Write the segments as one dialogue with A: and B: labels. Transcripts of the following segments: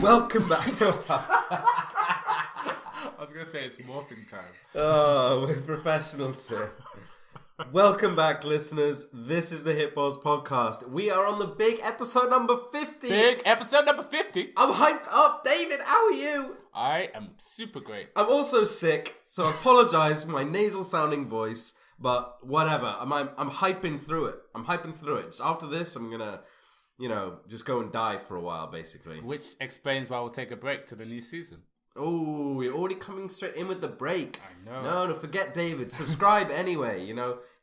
A: Welcome back.
B: I was going to say it's morphing time.
A: Oh, we're professionals here. Welcome back, listeners. This is the Hit Balls Podcast. We are on the big episode number 50.
B: Big episode number 50.
A: I'm hyped up. David, how are you?
B: I am super great.
A: I'm also sick, so I apologize for my nasal sounding voice, but whatever. I'm hyping through it. Just after this, I'm going to, just go and die for a while, basically.
B: Which explains why we'll take a break to the new season.
A: Oh, we're already coming straight in with the break.
B: I know.
A: No, forget David. Subscribe anyway,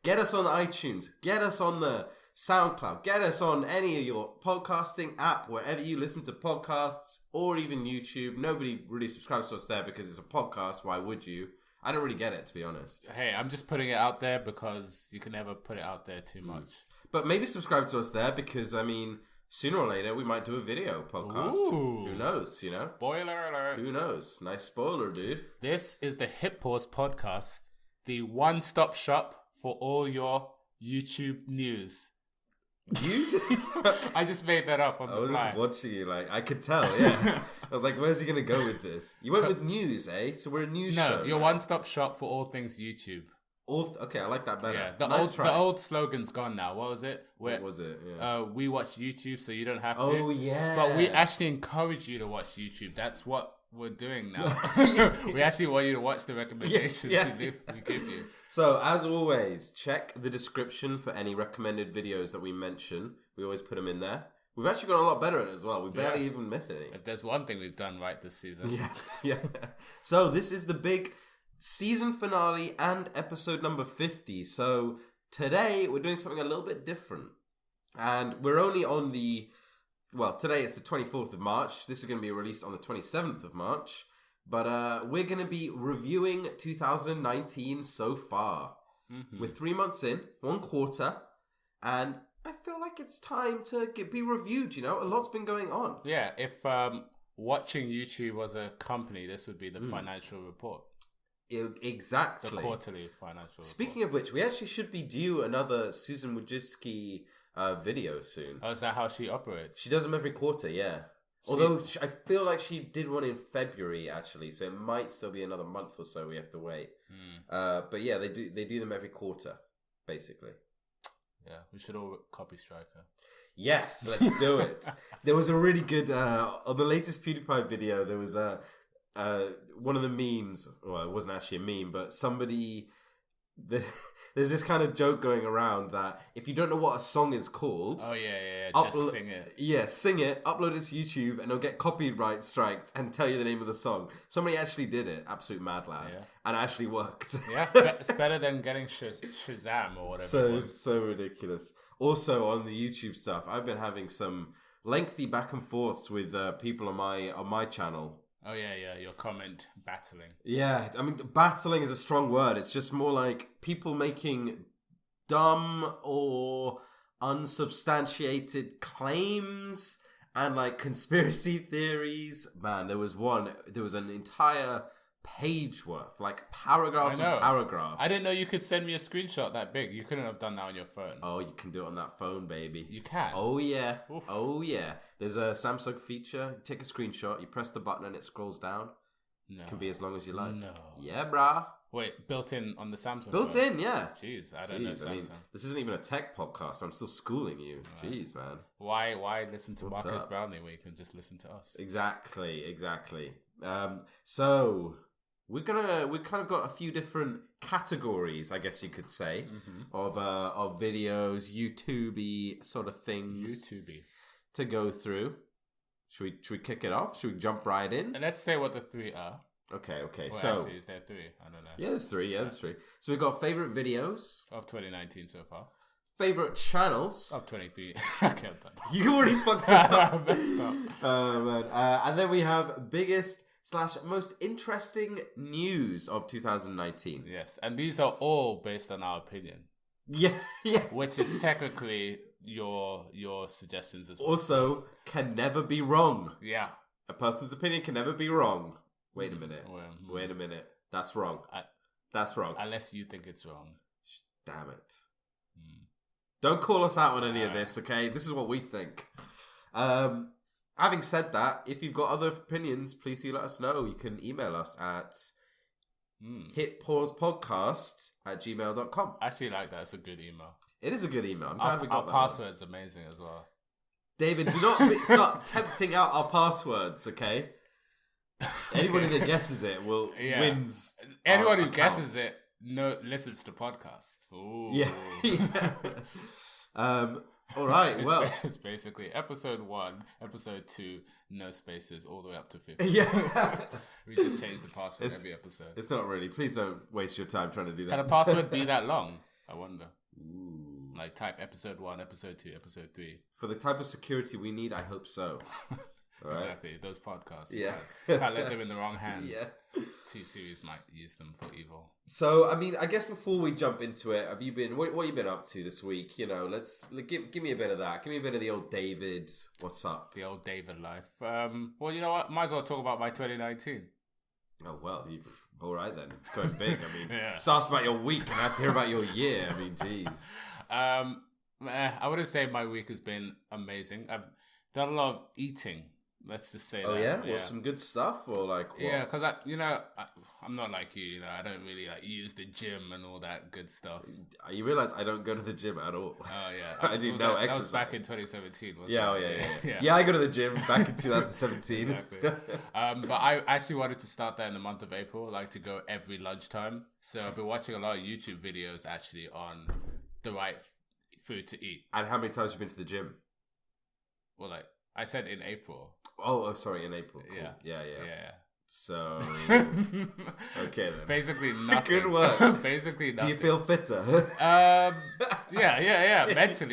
A: Get us on iTunes. Get us on the SoundCloud. Get us on any of your podcasting app, wherever you listen to podcasts, or even YouTube. Nobody really subscribes to us there because it's a podcast. Why would you? I don't really get it, to be honest.
B: Hey, I'm just putting it out there because you can never put it out there too much.
A: But maybe subscribe to us there because, sooner or later, we might do a video podcast.
B: Ooh.
A: Who knows,
B: Spoiler alert.
A: Who knows? Nice spoiler, dude.
B: This is the Hit Pause Podcast, the one-stop shop for all your YouTube news.
A: News?
B: I just made that up on
A: I
B: the
A: was
B: fly.
A: just watching you, I could tell, yeah. I was like, where's he going to go with this? You went with news, eh? So we're a news show.
B: No, your one-stop shop for all things YouTube.
A: Okay, I like that better.
B: Yeah,
A: the
B: old slogan's gone now. What was it?
A: What was it? Yeah.
B: We watch YouTube, so you don't have to.
A: Oh, yeah.
B: But we actually encourage you to watch YouTube. That's what we're doing now. We actually want you to watch the recommendations we give you.
A: So, as always, check the description for any recommended videos that we mention. We always put them in there. We've actually gotten a lot better at it as well. We barely even miss any.
B: If there's one thing we've done right this season.
A: Yeah. So, this is the big season finale and episode number 50. So, today we're doing something a little bit different. And we're only on today it's the 24th of March. This is going to be released on the 27th of March. But we're going to be reviewing 2019 so far. Mm-hmm. We're 3 months in, 1 quarter, and I feel like it's time to be reviewed, A lot's been going on.
B: Yeah, if watching YouTube was a company, this would be the financial report.
A: Exactly.
B: The quarterly financial report.
A: Speaking of which, we actually should be due another Susan Wojcicki video soon.
B: Oh, is that how she operates?
A: She does them every quarter, yeah. Although I feel like she did one in February actually, so it might still be another month or so we have to wait. But yeah, they do them every quarter, basically.
B: Yeah, we should all copy Striker.
A: Yes, let's do it. There was a really good on the latest PewDiePie video. There was one of the memes. Well, it wasn't actually a meme, but somebody. There's this kind of joke going around that if you don't know what a song is called,
B: just sing it.
A: Yeah, sing it, upload it to YouTube, and it'll get copyright strikes and tell you the name of the song. Somebody actually did it, absolute mad lad, and it actually worked.
B: Yeah, it's better than getting Shazam or whatever it was.
A: So ridiculous. Also, on the YouTube stuff, I've been having some lengthy back and forths with people on my channel.
B: Oh, yeah, your comment battling.
A: Yeah, battling is a strong word. It's just more like people making dumb or unsubstantiated claims and conspiracy theories. Man, there was an entire page worth, paragraphs and paragraphs.
B: I didn't know you could send me a screenshot that big. You couldn't have done that on your phone.
A: Oh, you can do it on that phone, baby.
B: You can?
A: Oh, yeah.
B: Oof.
A: Oh, yeah. There's a Samsung feature. You take a screenshot, you press the button and it scrolls down.
B: No.
A: It can be as long as you like.
B: No.
A: Yeah, brah.
B: Wait, built in on the Samsung
A: Built
B: phone?
A: in, yeah.
B: Jeez, I don't know Samsung.
A: This isn't even a tech podcast, but I'm still schooling you. Right. Jeez, man.
B: Why listen to
A: What's
B: Marcus
A: up?
B: Brownlee when you can just listen to us?
A: Exactly. So we kind of got a few different categories, I guess you could say, of videos, YouTube-y sort of things.
B: YouTube-y.
A: To go through. Should we kick it off? Should we jump right in?
B: And let's say what the 3 are.
A: Okay.
B: Well,
A: So
B: actually, is there 3? I don't know.
A: yeah, there's 3. Yeah, there's 3. So we've got favorite videos
B: Of 2019 so far.
A: Favorite channels.
B: Of 23. Okay, I'm done.
A: You already fucked it up.
B: I messed up.
A: Oh man. And then we have biggest / most interesting news of 2019.
B: Yes, and these are all based on our opinion.
A: Yeah.
B: Which is technically your suggestions as well.
A: Also, can never be wrong.
B: Yeah.
A: A person's opinion can never be wrong. Wait a minute.
B: Well,
A: Wait a minute. That's wrong. That's wrong.
B: Unless you think it's wrong.
A: Damn it. Don't call us out on any of this, okay? This is what we think. having said that, if you've got other opinions, please do let us know. You can email us at hitpausepodcast@gmail.com.
B: I actually like that. It's a good email.
A: It is a good email. I'm glad we got that.
B: Our password's amazing as well.
A: David, do not start tempting out our passwords, okay? Anybody that guesses it wins.
B: Anyone who guesses it listens to the podcast. Ooh.
A: Yeah. All right.
B: It's basically episode 1, episode 2, no spaces, all the way up to 50.
A: Yeah.
B: We just change the password every episode.
A: It's not really. Please don't waste your time trying to do that.
B: Can a password be that long? I wonder.
A: Ooh.
B: Like type episode 1, episode 2, episode 3.
A: For the type of security we need, I hope so. All right.
B: Exactly. Those podcasts.
A: Yeah.
B: Can't let them in the wrong hands.
A: Yeah.
B: T-Series might use them for evil.
A: So, I mean, I guess before we jump into it, have you been? What have you been up to this week? You know, give me a bit of that. Give me a bit of the old David. What's up?
B: The old David life. Well, you know what? Might as well talk about my 2019.
A: Oh well, all right then. It's going big. I mean, just ask about your week, and I have to hear about your year. I mean, jeez.
B: I wouldn't say my week has been amazing. I've done a lot of eating. Let's just say that.
A: Oh yeah? Well, some good stuff or like what?
B: Yeah, because I'm not like you. I don't really use the gym and all that good stuff.
A: You realize I don't go to the gym at all.
B: Oh yeah,
A: I do no exercise.
B: That was back in 2017. Wasn't
A: it? Yeah. I go to the gym back in 2017.
B: Exactly. But I actually wanted to start that in the month of April, like to go every lunchtime. So I've been watching a lot of YouTube videos actually on the right food to eat.
A: And how many times have you been to the gym?
B: Well, like I said in April.
A: Oh, sorry, in April. Cool.
B: Yeah.
A: So, okay then.
B: Basically nothing.
A: Good work.
B: Basically nothing.
A: Do you feel fitter?
B: Yeah.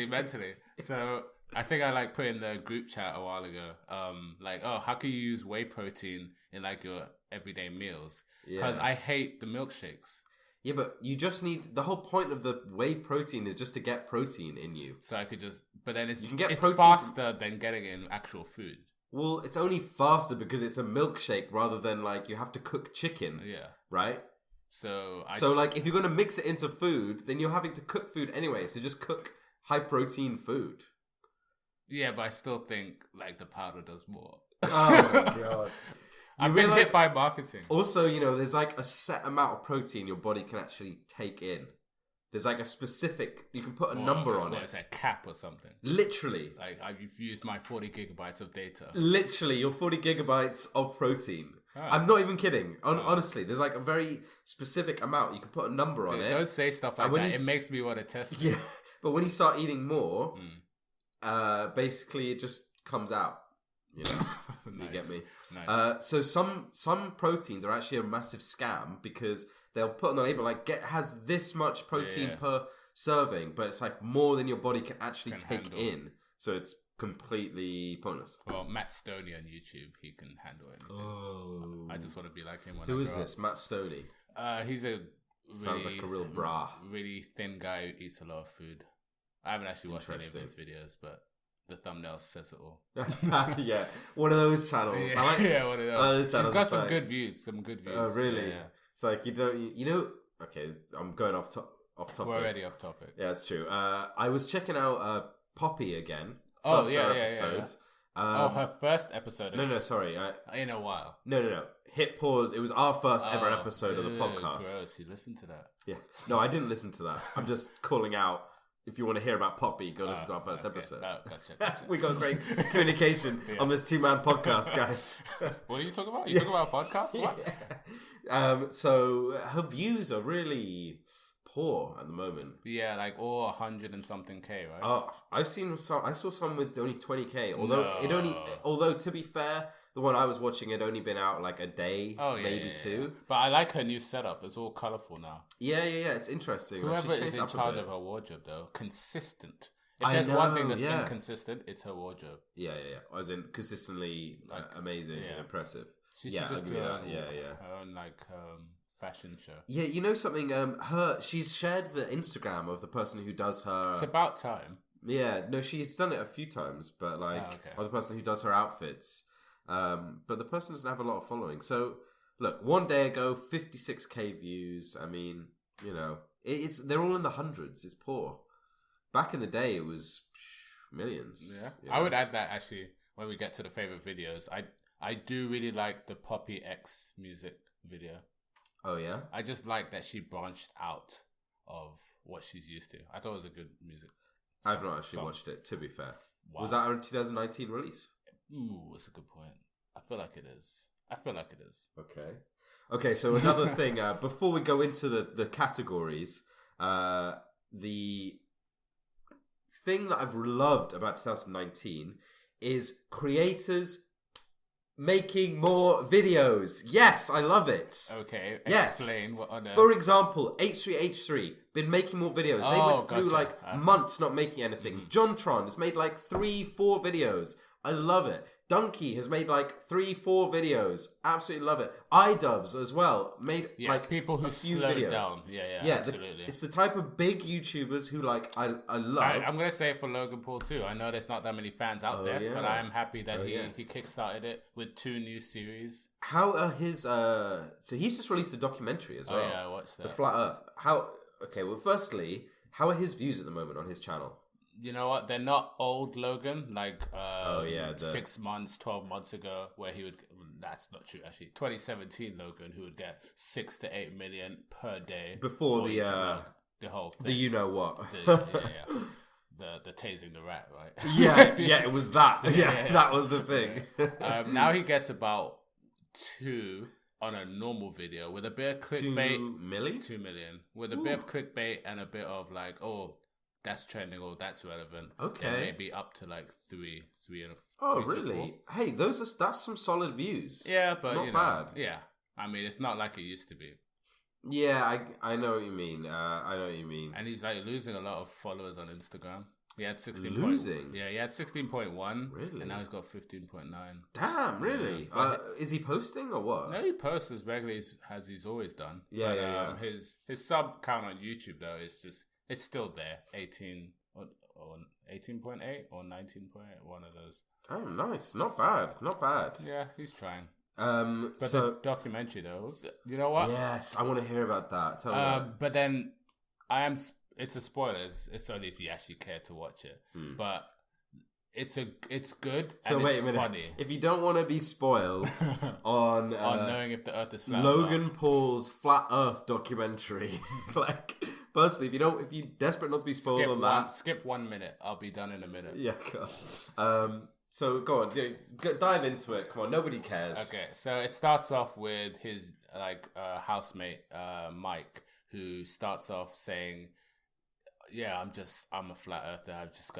B: Mentally. So I think I put in the group chat a while ago. How can you use whey protein in like your everyday meals? Because I hate the milkshakes.
A: Yeah, but you just need the whole point of the whey protein is just to get protein in you.
B: So I could but then it's
A: protein
B: faster than getting it in actual food.
A: Well, it's only faster because it's a milkshake rather than you have to cook chicken.
B: Yeah.
A: Right?
B: So
A: if you're going to mix it into food, then you're having to cook food anyway. So just cook high protein food.
B: Yeah, but I still think the powder does more.
A: Oh my God.
B: I've been hit by marketing.
A: Also, there's a set amount of protein your body can actually take in. There's a specific, you can put a number on it.
B: It's a cap or something.
A: Literally.
B: I've used my 40 gigabytes of data.
A: Literally, your 40 gigabytes of protein. I'm not even kidding. Honestly, there's a very specific amount. You can put a number on it.
B: Don't say stuff like that. It makes me want to test it.
A: Yeah, but when you start eating more, basically it just comes out.
B: Nice.
A: You get me?
B: Nice.
A: So some proteins are actually a massive scam because they'll put on the label has this much protein per serving, but it's more than your body can actually take in. So it's completely pointless.
B: Well, Matt Stoney on YouTube, he can handle it.
A: Oh,
B: I just want to be like him.
A: Who is this? Matt Stoney.
B: He's a
A: sounds like a real bra.
B: Really thin guy who eats a lot of food. I haven't actually watched any of those videos, but the thumbnail says it all.
A: Yeah, one of those channels.
B: Yeah, one of those.
A: Channels.
B: He's got some good views. Oh,
A: really?
B: Yeah.
A: It's okay, I'm going off topic.
B: We're already off topic.
A: Yeah, it's true. I was checking out Poppy again.
B: Oh, yeah. Her first episode.
A: No, sorry.
B: In a while.
A: No. Hit pause. It was our first ever episode of the podcast.
B: Gross, you listened to that.
A: Yeah. No, I didn't listen to that. I'm just calling out. If you want to hear about Poppy, go listen to our first episode.
B: Oh, gotcha.
A: We got great communication on this 2-man podcast, guys.
B: What are you talking about? You talking about a podcast? What?
A: Yeah. So her views are really poor at the moment.
B: Yeah, all 100 and something K, right?
A: Oh, I've seen some. I saw some with only 20K. Although to be fair, the one I was watching had only been out a day, maybe two.
B: But I like her new setup. It's all colourful now.
A: Yeah. It's interesting.
B: Whoever is in charge of her wardrobe, though, consistent. If there's one thing that's been consistent, it's her wardrobe.
A: Yeah. As in consistently amazing and impressive.
B: She should just do her own fashion show.
A: Yeah, you know something? She's shared the Instagram of the person who does her.
B: It's about time.
A: Yeah, no, she's done it a few times, but or the person who does her outfits. But the person doesn't have a lot of following. So look, one day ago, 56K views. I mean, they're all in the hundreds. It's poor. Back in the day, it was millions.
B: Yeah, I would add that actually. when we get to the favorite videos, I do really like the Poppy X music video.
A: Oh yeah,
B: I just like that she branched out of what she's used to. I thought it was a good music.
A: I've not actually watched it. To be fair,
B: wow.
A: Was that a 2019 release?
B: Ooh, that's a good point. I feel like it is.
A: Okay. So another thing, before we go into the categories, the thing that I've loved about 2019 is creators making more videos. Yes, I love it.
B: Okay,
A: yes.
B: Explain what on earth.
A: For example, H3H3 been making more videos. They went through months not making anything. JonTron has made 3-4 videos. I love it. Donkey has made 3-4 videos. Absolutely love it. iDubbbz as well made
B: people who
A: a few
B: slow
A: videos.
B: Down. Yeah, absolutely.
A: It's the type of big YouTubers who I love.
B: I'm gonna say it for Logan Paul too. I know there's not that many fans out there, but I am happy that he kickstarted it with 2 new series.
A: How are his so he's just released a documentary as well.
B: Oh yeah, I watched that.
A: The Flat Earth. Firstly, how are his views at the moment on his channel?
B: You know what? They're not old Logan,
A: 6
B: months, 12 months ago, where he would. That's not true, actually. 2017 Logan, who would get 6 to 8 million per day
A: before the
B: whole thing.
A: The you know what?
B: The tasing the rat, right?
A: Yeah, it was that. That was the thing.
B: Now he gets about 2 on a normal video with a bit of clickbait.
A: 2 million?
B: 2 million with a bit of clickbait and a bit of that's trending or that's relevant.
A: Okay.
B: And maybe up to 3 and
A: 4. Oh,
B: 3 to
A: really?
B: 4.
A: Hey, that's some solid views.
B: Yeah, but
A: not bad.
B: Yeah, I mean, it's not like it used to be.
A: Yeah, I know what you mean. I know what you mean.
B: And he's losing a lot of followers on Instagram. He had 16.
A: Losing?
B: Yeah, he had 16.1.
A: Really?
B: And now he's got 15.9.
A: Damn, really?
B: Yeah.
A: Is he posting or what?
B: No, he posts as regularly as he's always done.
A: Yeah.
B: His sub count on YouTube though is just. It's still there, 18 or 18.8 or 19.8, one of those.
A: Oh, nice. Not bad.
B: Yeah, he's trying.
A: But
B: the documentary though, you know what?
A: Yes, I want to hear about that. Tell me.
B: But then it's a spoiler. It's only if you actually care to watch it. But it's good.
A: So
B: and
A: wait
B: it's
A: a minute.
B: Funny.
A: If you don't want to be spoiled on
B: knowing if the Earth is flat,
A: Logan Paul's Flat Earth documentary, firstly, if you're desperate not to be spoiled that,
B: skip 1 minute. I'll be done in a minute.
A: Yeah. So go on, dive into it. Come on, nobody cares.
B: Okay, so it starts off with his housemate Mike, who starts off saying, "Yeah, I'm a flat earther. I just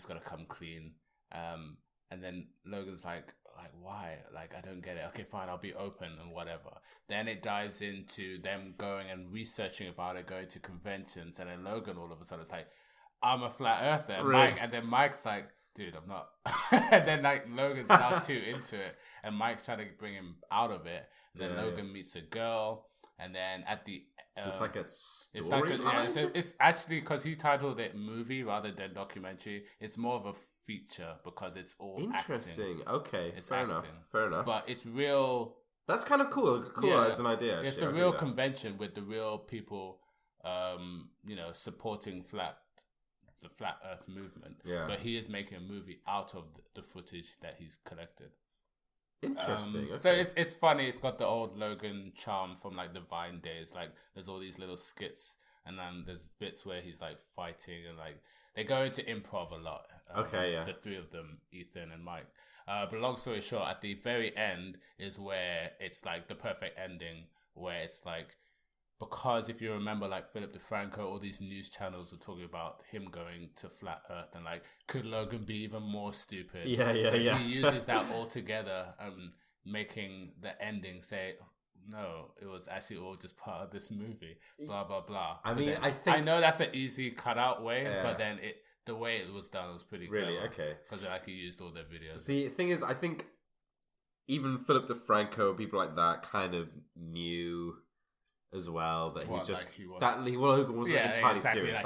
B: gotta come clean." And then Logan's like, why? I don't get it. Okay, fine, I'll be open and whatever. Then it dives into them going and researching about it, going to conventions, and then Logan all of a sudden is like, I'm a flat earther.
A: Really?
B: And then Mike's like, dude, I'm not. And then Logan's now too into it, and Mike's trying to bring him out of it. And then Logan meets a girl, and then at the
A: so it's like a story.
B: It's actually because he titled it movie rather than documentary. It's more of a feature because it's all
A: interesting.
B: Acting.
A: Okay,
B: it's
A: fair enough.
B: But it's real.
A: That's kind of cool. As an idea.
B: It's the real convention with the real people, supporting the flat Earth movement.
A: Yeah.
B: But he is making a movie out of the footage that he's collected.
A: Interesting. Okay.
B: So it's funny. It's got the old Logan charm from the Vine days. There's all these little skits, and then there's bits where he's fighting, and they go into improv a lot.
A: Okay, yeah.
B: The 3 of them, Ethan and Mike. But long story short, at the very end is where it's the perfect ending, where it's because if you remember, Philip DeFranco, all these news channels were talking about him going to flat Earth, and could Logan be even more stupid?
A: Yeah.
B: He uses that all together, making the ending say, no, it was actually all just part of this movie. Blah blah blah. I know that's an easy cutout way, but then the way it was done was pretty
A: really
B: clever,
A: okay
B: because he used all their videos.
A: See, the thing is, I think even Philip DeFranco, people like that, kind of knew as well that Logan wasn't entirely serious.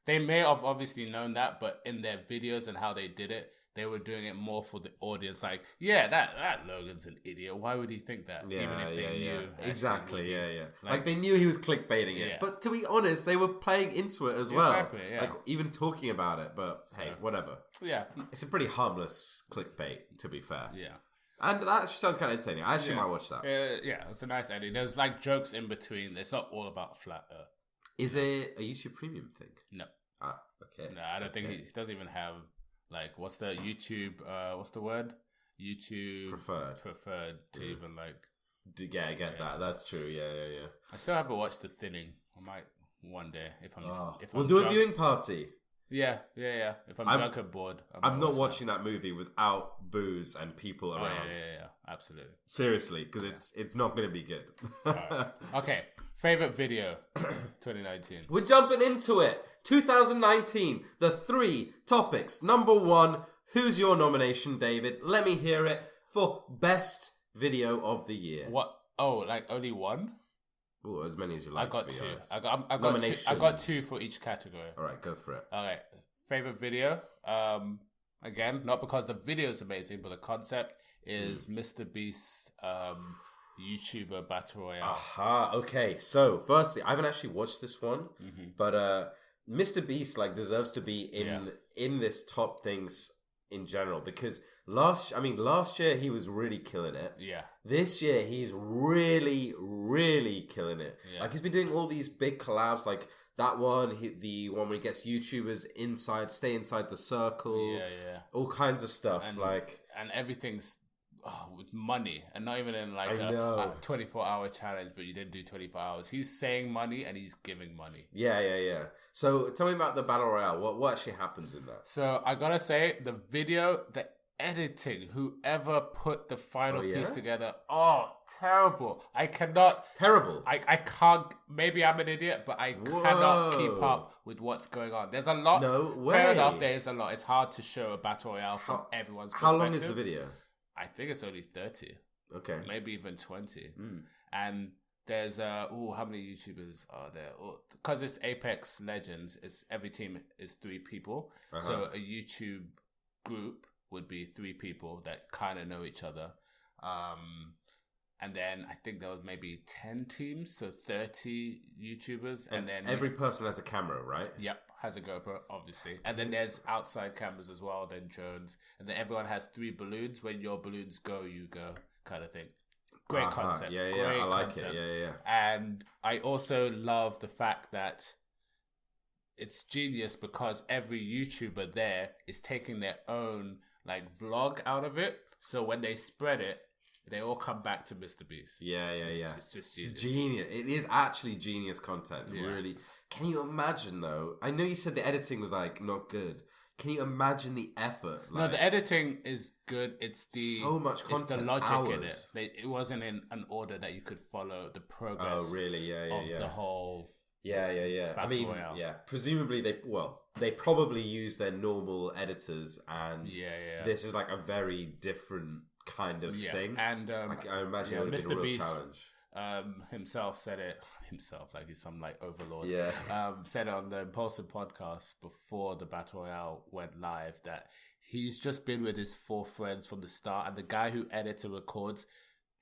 A: They may have obviously known that, but in their videos and how they did it,
B: they were doing it more for the audience. Like, yeah, that Logan's an idiot. Why would he think that?
A: Yeah,
B: Even if they knew.
A: Exactly,
B: Woody.
A: yeah. Like, they knew he was clickbaiting it.
B: Yeah.
A: But to be honest, they were playing into it as well.
B: Exactly, yeah.
A: Like, even talking about it. But, hey, whatever.
B: Yeah.
A: It's a pretty harmless clickbait, to be fair.
B: Yeah.
A: And that actually sounds kind of entertaining. I actually might watch that.
B: Yeah, it's a nice ending. There's like jokes in between. It's not all about flat Earth.
A: Is it a YouTube Premium thing?
B: No.
A: Ah, okay.
B: No, I don't think he doesn't even have like what's the YouTube? What's the word? YouTube preferred to even like.
A: Yeah, I get that. That's true. Yeah.
B: I still haven't watched The Thinning. I might one day if I'm.
A: We'll do a viewing party.
B: Yeah. If I'm drunk and bored,
A: I'm not watching that movie without booze and people around.
B: Yeah, absolutely.
A: Seriously, because it's not going to be good.
B: Right. Okay, favorite video, 2019.
A: We're jumping into it. 2019. The 3 topics. Number 1. Who's your nomination, David? Let me hear it for best video of the year.
B: What? Oh, like only one?
A: Oh, as many as you like.
B: I got
A: to be
B: 2.
A: honest.
B: I got 2 for each category.
A: All right, go for it.
B: Okay, favorite video. Again, not because the video is amazing, but the concept is Mr. Beast's YouTuber Battle Royale.
A: Aha. Okay. So, firstly, I haven't actually watched this one, but Mr. Beast deserves to be in this top things in general because last year he was really killing it.
B: Yeah. This
A: year he's really, really killing it. Yeah. Like he's been doing all these big collabs, like that one, the one where he gets YouTubers stay inside the circle.
B: Yeah.
A: All kinds of stuff,
B: and everything's with money, and not even in like a 24-hour challenge, but you didn't do 24 hours. He's saying money and he's giving money.
A: Yeah. So tell me about the Battle Royale. What actually happens in that?
B: So I gotta say, the video, the editing, whoever put the final piece together, terrible. I cannot.
A: Terrible.
B: I can't. Maybe I'm an idiot, but I cannot keep up with what's going on. There's a lot.
A: No way.
B: Fair enough, there is a lot. It's hard to show a Battle Royale from everyone's perspective.
A: How long is the video?
B: I think it's only 30.
A: Okay.
B: Maybe even 20. And there's how many YouTubers are there? Because it's Apex Legends, every team is 3 people. So a YouTube group would be 3 people that kind of know each other. And then I think there was maybe 10 teams, so 30 YouTubers. And then
A: every person has a camera, right?
B: Yep, has a GoPro, obviously. And then there's outside cameras as well, then drones. And then everyone has 3 balloons. When your balloons go, you go, kind of thing. Great concept.
A: Yeah,
B: Great
A: I like
B: concept.
A: it. Yeah.
B: And I also love the fact that it's genius because every YouTuber there is taking their own vlog out of it. So when they spread it, they all come back to Mr. Beast.
A: Yeah.
B: It's just genius.
A: It's genius. It is actually genius content. Yeah. Really. Can you imagine though? I know you said the editing was not good. Can you imagine the effort?
B: No, the editing is good. It's
A: so much content.
B: It's the logic
A: hours.
B: in it. It wasn't in an order that you could follow the progress.
A: Oh, really? Yeah.
B: The whole.
A: Yeah.
B: Battle Royale.
A: Yeah. Presumably they probably use their normal editors, and this is a very different kind of thing.
B: And
A: I imagine it would have been a real
B: Beast,
A: challenge.
B: Himself said it like he's some overlord.
A: Yeah.
B: Said it on the Impulsive podcast before the Battle Royale went live that he's just been with his 4 friends from the start, and the guy who edits and records,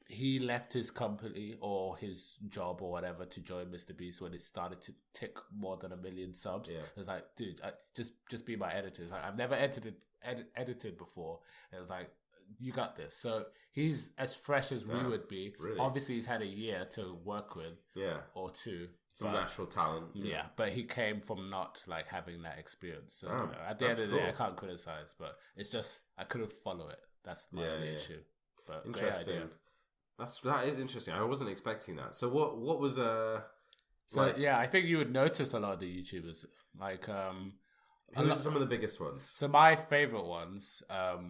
B: he left his company or his job or whatever to join Mr. Beast when it started to tick more than 1 million subs.
A: Yeah.
B: It was dude, just be my editor. It's I've never edited before. It was you got this. So he's as fresh as we would be.
A: Really?
B: Obviously, he's had a year to work with.
A: Yeah.
B: Or 2.
A: Some natural talent.
B: Yeah, but he came from not having that experience. So at the end of the day, I can't criticize, but it's just I couldn't follow it. That's my only issue. But
A: interesting.
B: Great idea.
A: That is interesting. I wasn't expecting that. So what was
B: I think you would notice a lot of the YouTubers
A: who's some of the biggest ones?
B: So my favorite ones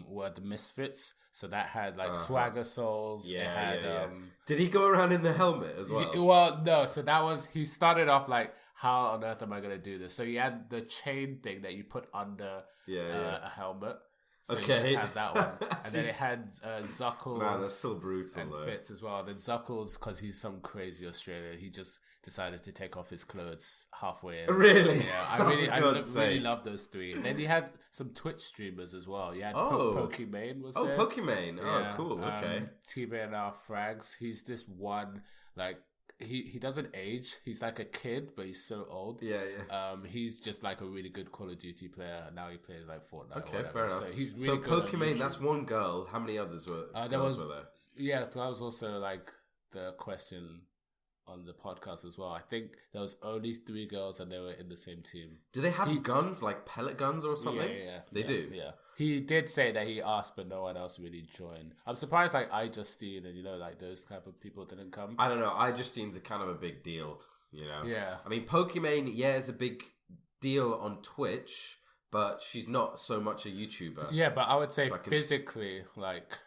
B: were the Misfits. So that had Swagger Souls.
A: Yeah. Did he go around in the helmet as well?
B: Well, no. So that was he started off how on earth am I going to do this? So he had the chain thing that you put under a helmet. So you
A: Okay.
B: just had that one. And then it had Zuckles
A: Man, that's so brutal,
B: and
A: though.
B: Fitz as well. Then Zuckles, because he's some crazy Australian, he just decided to take off his clothes halfway in.
A: Really?
B: Yeah, I
A: Oh,
B: really,
A: for
B: I
A: God's
B: really
A: sake.
B: love those three. Then he had some Twitch streamers as well. You had
A: Oh.
B: Pokimane was
A: Oh,
B: there.
A: Pokimane. Oh, cool. Okay.
B: T-Man Frags. He's this one, like, he doesn't age. He's like a kid, but he's so old.
A: Yeah.
B: He's just like a really good Call of Duty player. Now he plays like Fortnite.
A: Okay,
B: or whatever.
A: fair enough.
B: So he's really good on
A: Pokimane,
B: YouTube.
A: that's one girl. How many others were
B: There
A: girls
B: was-
A: were there?
B: Yeah, that was also like the question on the podcast as well. I think there was only 3 girls and they were in the same team.
A: Do they have guns, like pellet guns or something?
B: Yeah.
A: They do?
B: Yeah. He did say that he asked, but no one else really joined. I'm surprised, like, iJustine and, like, those type of people didn't come.
A: I don't know. iJustine's a kind of a big deal,
B: Yeah.
A: I mean, Pokimane, is a big deal on Twitch, but she's not so much a YouTuber.
B: Yeah, but I would say
A: So I can
B: physically, like,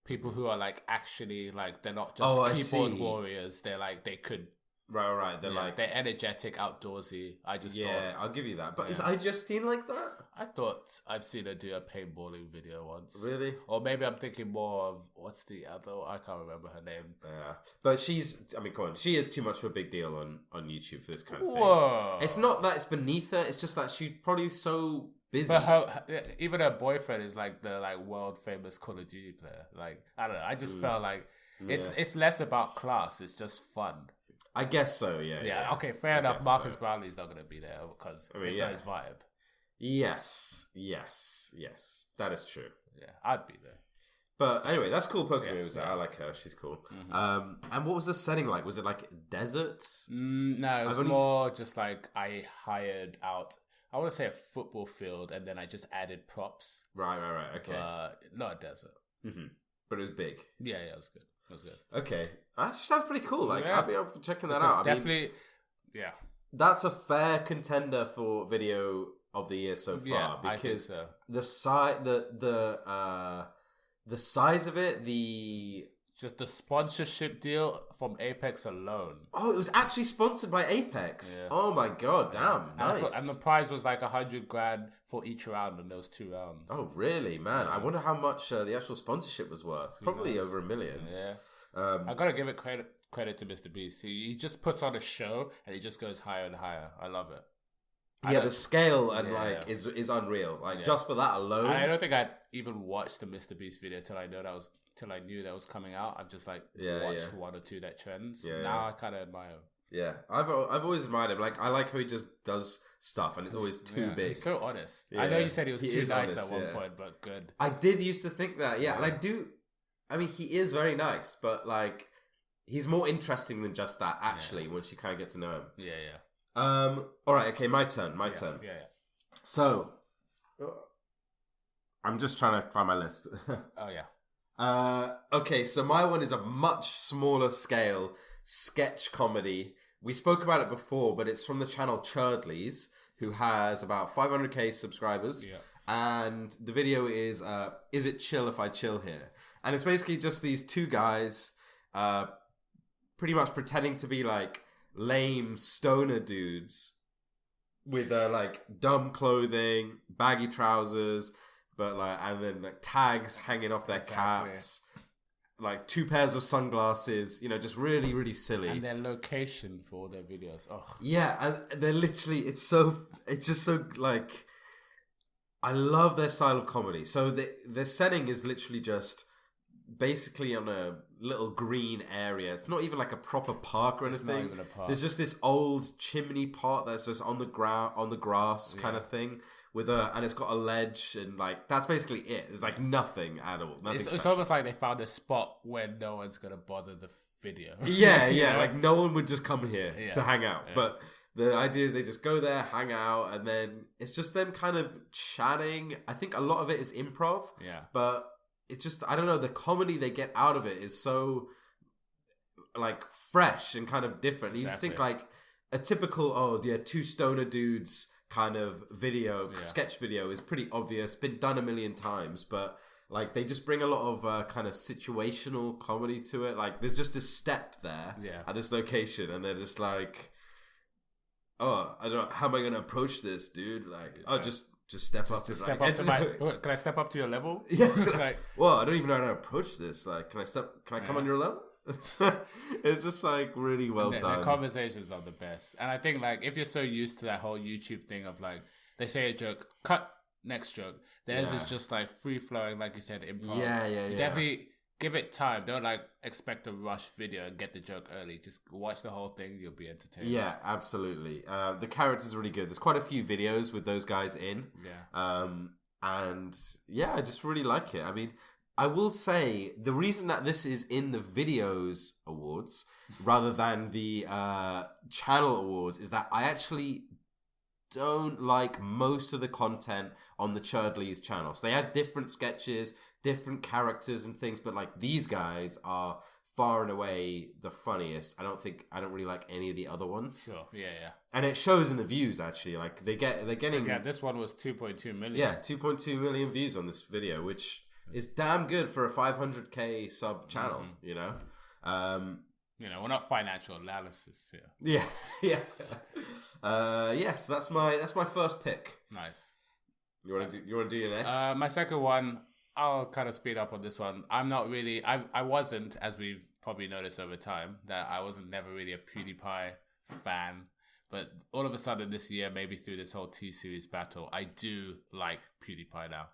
B: people who are, like, actually, like, they're not
A: Oh, I
B: just keyboard
A: see.
B: warriors. They're, like, they could...
A: Right. They're like...
B: they're energetic, outdoorsy. I just
A: Yeah,
B: thought...
A: I'll give you that. But is
B: Yeah.
A: iJustine like that?
B: I thought I've seen her do a paintballing video once.
A: Really?
B: Or maybe I'm thinking more of... What's the other... I can't remember her name.
A: Yeah. But come on. She is too much of a big deal on YouTube for this kind of thing.
B: Whoa!
A: It's not that it's beneath her. It's just that she's probably so busy.
B: But even her boyfriend is like the world famous Call of Duty player. Like, I don't know. I just felt like it's less about class. It's just fun.
A: I guess so, yeah.
B: Yeah. Okay. Fair enough. Marcus Brownlee's not going to be there because it's not his vibe.
A: Yes. That is true.
B: Yeah, I'd be there.
A: But anyway, that's cool. Pokemon
B: Yeah,
A: was there.
B: yeah.
A: I like her. She's cool. And what was the setting like? Was it like desert?
B: No, it was
A: I've only
B: more just like I hired out. I want to say a football field, and then I just added props.
A: Right. Okay.
B: Not a desert.
A: But it was big.
B: Yeah, it was good. It was good.
A: Okay. That sounds pretty cool. Like,
B: Yeah.
A: I'd be up for checking that
B: So
A: out. I mean,
B: definitely, yeah.
A: that's a fair contender for video of the year so far.
B: Yeah, I think
A: because
B: so.
A: the size, the size of it,
B: Just the sponsorship deal from Apex alone.
A: it was actually sponsored by Apex.
B: Yeah.
A: Oh my god, damn, nice.
B: And the prize was like $100,000 for each round in those 2 rounds.
A: Oh really, man? I wonder how much the actual sponsorship was worth. Probably
B: knows?
A: over $1 million.
B: Yeah. I gotta give it credit to Mr. Beast. He just puts on a show and he just goes higher and higher. I love it.
A: Yeah, the scale and
B: Yeah.
A: is unreal. Like just for that alone.
B: I don't think I'd even watched the Mr. Beast video till I knew that was coming out. I've just watched 1 or 2 that trends.
A: Yeah,
B: now I kind of admire him.
A: Yeah, I've always admired him. Like I like how he just does stuff and it's always too big.
B: He's so honest.
A: Yeah,
B: I know you said he was
A: he
B: too
A: is
B: nice
A: honest,
B: at one
A: yeah.
B: point, but good.
A: I did used to think that, yeah, and I do. I mean, he is very nice, but like, he's more interesting than just that. Actually, once you kind of get to know him.
B: Yeah.
A: All right. Okay, my turn.
B: Yeah.
A: So, I'm just trying to find my list.
B: Oh yeah.
A: Okay, so my one is a much smaller scale sketch comedy. We spoke about it before, but it's from the channel Churdleys, who has about 500k subscribers.
B: Yeah.
A: And the video is It Chill If I Chill Here? And it's basically just these 2 guys pretty much pretending to be like lame stoner dudes with like dumb clothing, baggy trousers, but like, and then like tags hanging off their caps, like 2 pairs of sunglasses, just really, really silly.
B: And their location for all their videos. Oh,
A: Yeah, and they're literally, it's just so like, I love their style of comedy. So their setting is literally just basically on a little green area. It's not even like a proper park or anything.
B: not even a park.
A: There's just this old chimney pot that's just on the ground, on the grass kind of thing and it's got a ledge and like, that's basically it. There's like nothing at all. Nothing
B: it's
A: special.
B: almost like they found a spot where no one's gonna bother the video.
A: Yeah,
B: You know?
A: like no one would just come here
B: Yeah.
A: to hang out.
B: Yeah.
A: But the idea is they just go there, hang out, and then it's just them kind of chatting. I think a lot of it is improv.
B: Yeah.
A: But it's just, I don't know, the comedy they get out of it is so like fresh and kind of different. You just think
B: Exactly.
A: like a typical, 2 stoner dudes kind of video, sketch video is pretty obvious, been done a million times, but like they just bring a lot of kind of situational comedy to it. Like there's just this step there at this location and they're just like, I don't know, how am I going to approach this, dude? Like,
B: Exactly.
A: just just step up.
B: Just
A: and,
B: step up to my. Can I step up to your level?
A: Yeah.
B: Like,
A: well, I don't even know how to approach this. Like, can I come on your level? It's just like really well done.
B: The conversations are the best, and I think like if you're so used to that whole YouTube thing of like they say a joke, cut next joke. Theirs is just like free flowing, like you said, improv. You definitely give it time. Don't like expect a rush video and get the joke early. Just watch the whole thing. You'll be entertained.
A: Yeah, absolutely. The characters are really good. There's quite a few videos with those guys in.
B: Yeah.
A: And yeah, I just really like it. I mean, I will say the reason that this is in the videos awards rather than the channel awards is that I actually don't like most of the content on the Churdleys channel. So they have different sketches, different characters and things, but like these guys are far and away the funniest. I don't really like any of the other ones.
B: Sure. Yeah.
A: And it shows in the views actually. Like they're getting
B: this one was 2.2 million.
A: Yeah, 2.2 million views on this video, which is damn good for a 500k sub channel, you know?
B: We're not financial analysis here.
A: Yeah. Yes, that's my first pick.
B: Nice.
A: You want to do your next?
B: My second one, I'll kind of speed up on this one. I'm not really, I wasn't, as we've probably noticed over time, that I wasn't never really a PewDiePie fan. But all of a sudden this year, maybe through this whole T-Series battle, I do like PewDiePie now.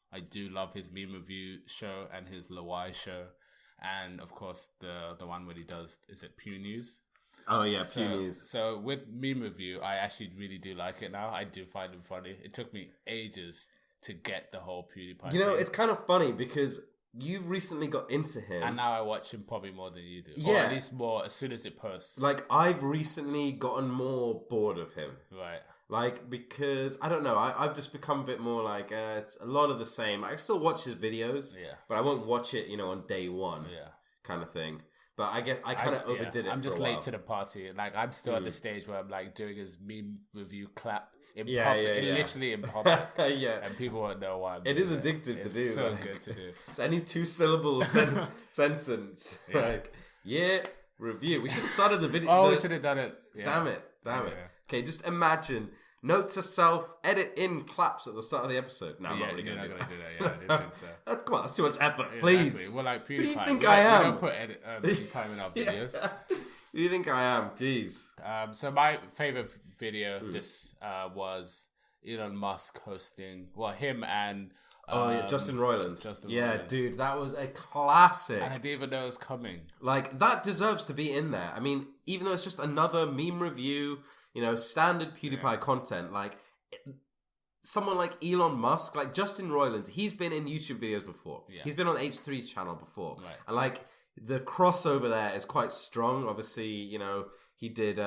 B: I do love his meme review show and his Lawai show. And of course, the one where he does, is it Pew News?
A: Oh yeah, Pew News.
B: So with meme review, I actually really do like it now. I do find him funny. It took me ages to get the whole PewDiePie
A: You know,
B: thing.
A: it's kind of funny because you've recently got into him.
B: And now I watch him probably more than you do.
A: Yeah.
B: Or at least more as soon as it posts.
A: Like, I've recently gotten more bored of him.
B: Right.
A: Like, because, I don't know, I've just become a bit more like, it's a lot of the same. I still watch his videos, but I won't watch it, on day one kind of thing. But I kind of overdid it.
B: I'm just
A: for a while.
B: late to the party. Like, I'm still at the stage where I'm like doing his meme review clap in public. Literally in public. And people won't know why I'm doing
A: it. Is addictive to do.
B: It's so good to do.
A: It's any 2-syllable sentence. Like, review. We should have started the video.
B: We should have done it. Yeah.
A: Damn it. Okay, just imagine. Note to self, edit in claps at the start of the episode. No, I'm not really going to do that.
B: Yeah, I didn't think so.
A: Come on, that's too much effort, please.
B: Exactly. Well, like PewDiePie.
A: Who do you think I am?
B: We don't put edit time in our videos.
A: Who do you think I am? Jeez.
B: So my favorite video this was Elon Musk hosting, him and
A: Justin Roiland.
B: Roiland.
A: Dude, that was a classic.
B: And I didn't even know it was coming.
A: Like, that deserves to be in there. I mean, even though it's just another meme review, standard PewDiePie content, like, someone like Elon Musk, like Justin Roiland, he's been in YouTube videos before. Yeah. He's been on H3's channel before. Right. And, like, the crossover there is quite strong. Obviously, he did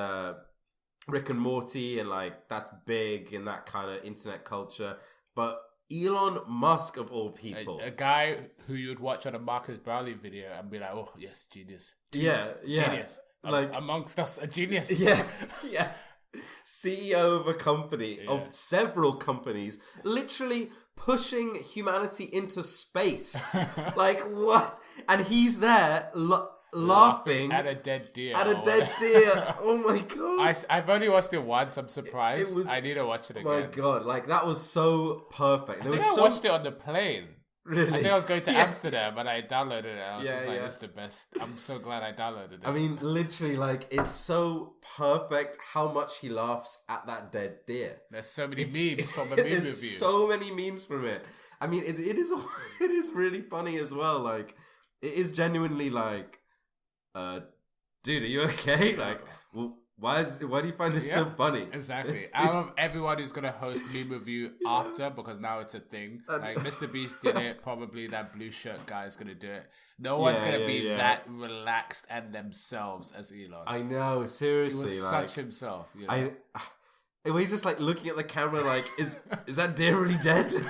A: Rick and Morty, and, like, that's big in that kind of internet culture. But Elon Musk, of all people.
B: A guy who you would watch on a Marcus Brownlee video and be like, oh, yes, genius.
A: Genius.
B: Like, amongst us, a genius.
A: Yeah. CEO of a company, of several companies, literally pushing humanity into space. Like, what? And he's there laughing
B: at a dead deer.
A: Oh my god!
B: I've only watched it once. I'm surprised. I need to watch it again.
A: My god, like, that was so perfect.
B: I watched it on the plane.
A: Really?
B: I think I was going to Amsterdam and I downloaded it. I was just like, this is the best. I'm so glad I downloaded it.
A: I mean, literally, like, it's so perfect how much he laughs at that dead deer.
B: There's so many memes from the meme review.
A: There's so many memes from it. I mean, it is really funny as well. Like, it is genuinely like, dude, are you okay? Like, well, why do you find this so funny?
B: Exactly. Out of everyone who's gonna host meme review after, because now it's a thing. Like, Mr. Beast did it. Probably that blue shirt guy is gonna do it. No one's gonna be that relaxed and themselves as Elon.
A: I know, seriously.
B: He was such himself.
A: He's just like looking at the camera, like, is that deer really dead? Is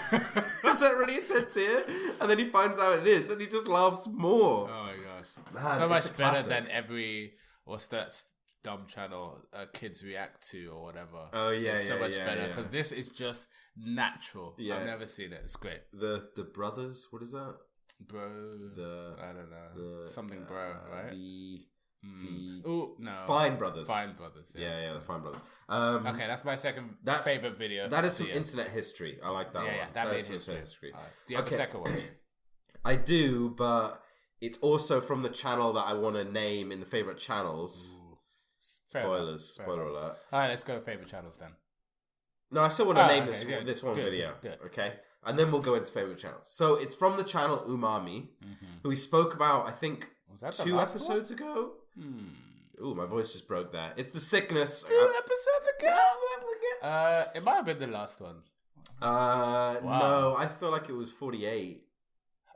A: that really a dead deer? And then he finds out it is, and he just laughs more.
B: Oh my gosh! Man, so much better than what's that dumb channel kids react to or whatever.
A: Oh yeah,
B: it's so much better because this is just natural. I've never seen it. It's great.
A: The brothers, what is that?
B: Bro, I don't know. Something bro, right?
A: The
B: Oh no,
A: Fine Brothers.
B: Fine Brothers.
A: Yeah, the Fine Brothers.
B: Okay, that's my second favorite video.
A: That is some internet history. I like that one.
B: Yeah, that made
A: is
B: history. Do you have a second one?
A: I do, but it's also from the channel that I want to name in the favorite channels. Spoilers. Spoiler alert.
B: All right, let's go favorite channels then.
A: No, I still want to name this one
B: good,
A: video.
B: Good.
A: Okay? And then we'll go into favorite channels. So it's from the channel Umami, who we spoke about, I think,
B: Was that
A: 2 episodes ago. Ooh, my voice just broke there. It's The Sickness.
B: 2 episodes ago? It might have been the last one.
A: No, I feel like it was 48.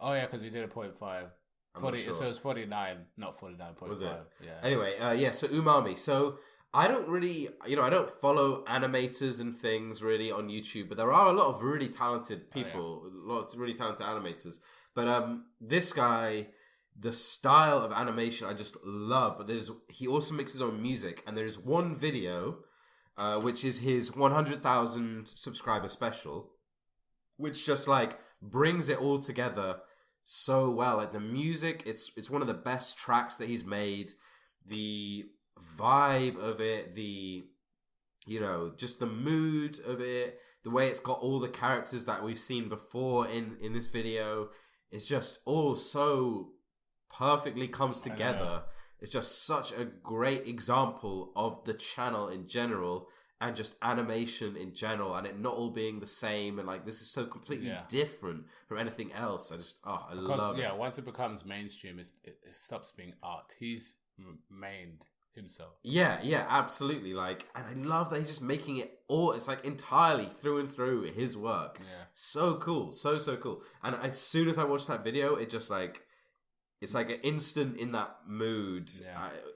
B: Oh, yeah, because we did a 0.5. 40, sure. So it's 49, not 49.5.
A: Was it?
B: Yeah.
A: Anyway, so Umami. So I don't really, I don't follow animators and things really on YouTube, but there are a lot of really talented people, a lot of really talented animators. But this guy, the style of animation I just love, but he also makes his own music, and there's one video, which is his 100,000 subscriber special, which just like brings it all together so well. Like the music, it's one of the best tracks that he's made. The vibe of it, just the mood of it, the way it's got all the characters that we've seen before in this video, it's just all so perfectly comes together. It's just such a great example of the channel in general and just animation in general, and it not all being the same, and like this is so completely different from anything else. I love it.
B: Yeah, once it becomes mainstream, it stops being art. He's made himself.
A: Yeah, absolutely. Like, and I love that he's just making it all. It's like entirely through and through his work.
B: Yeah,
A: so cool, so cool. And as soon as I watched that video, it just like it's like an instant in that mood,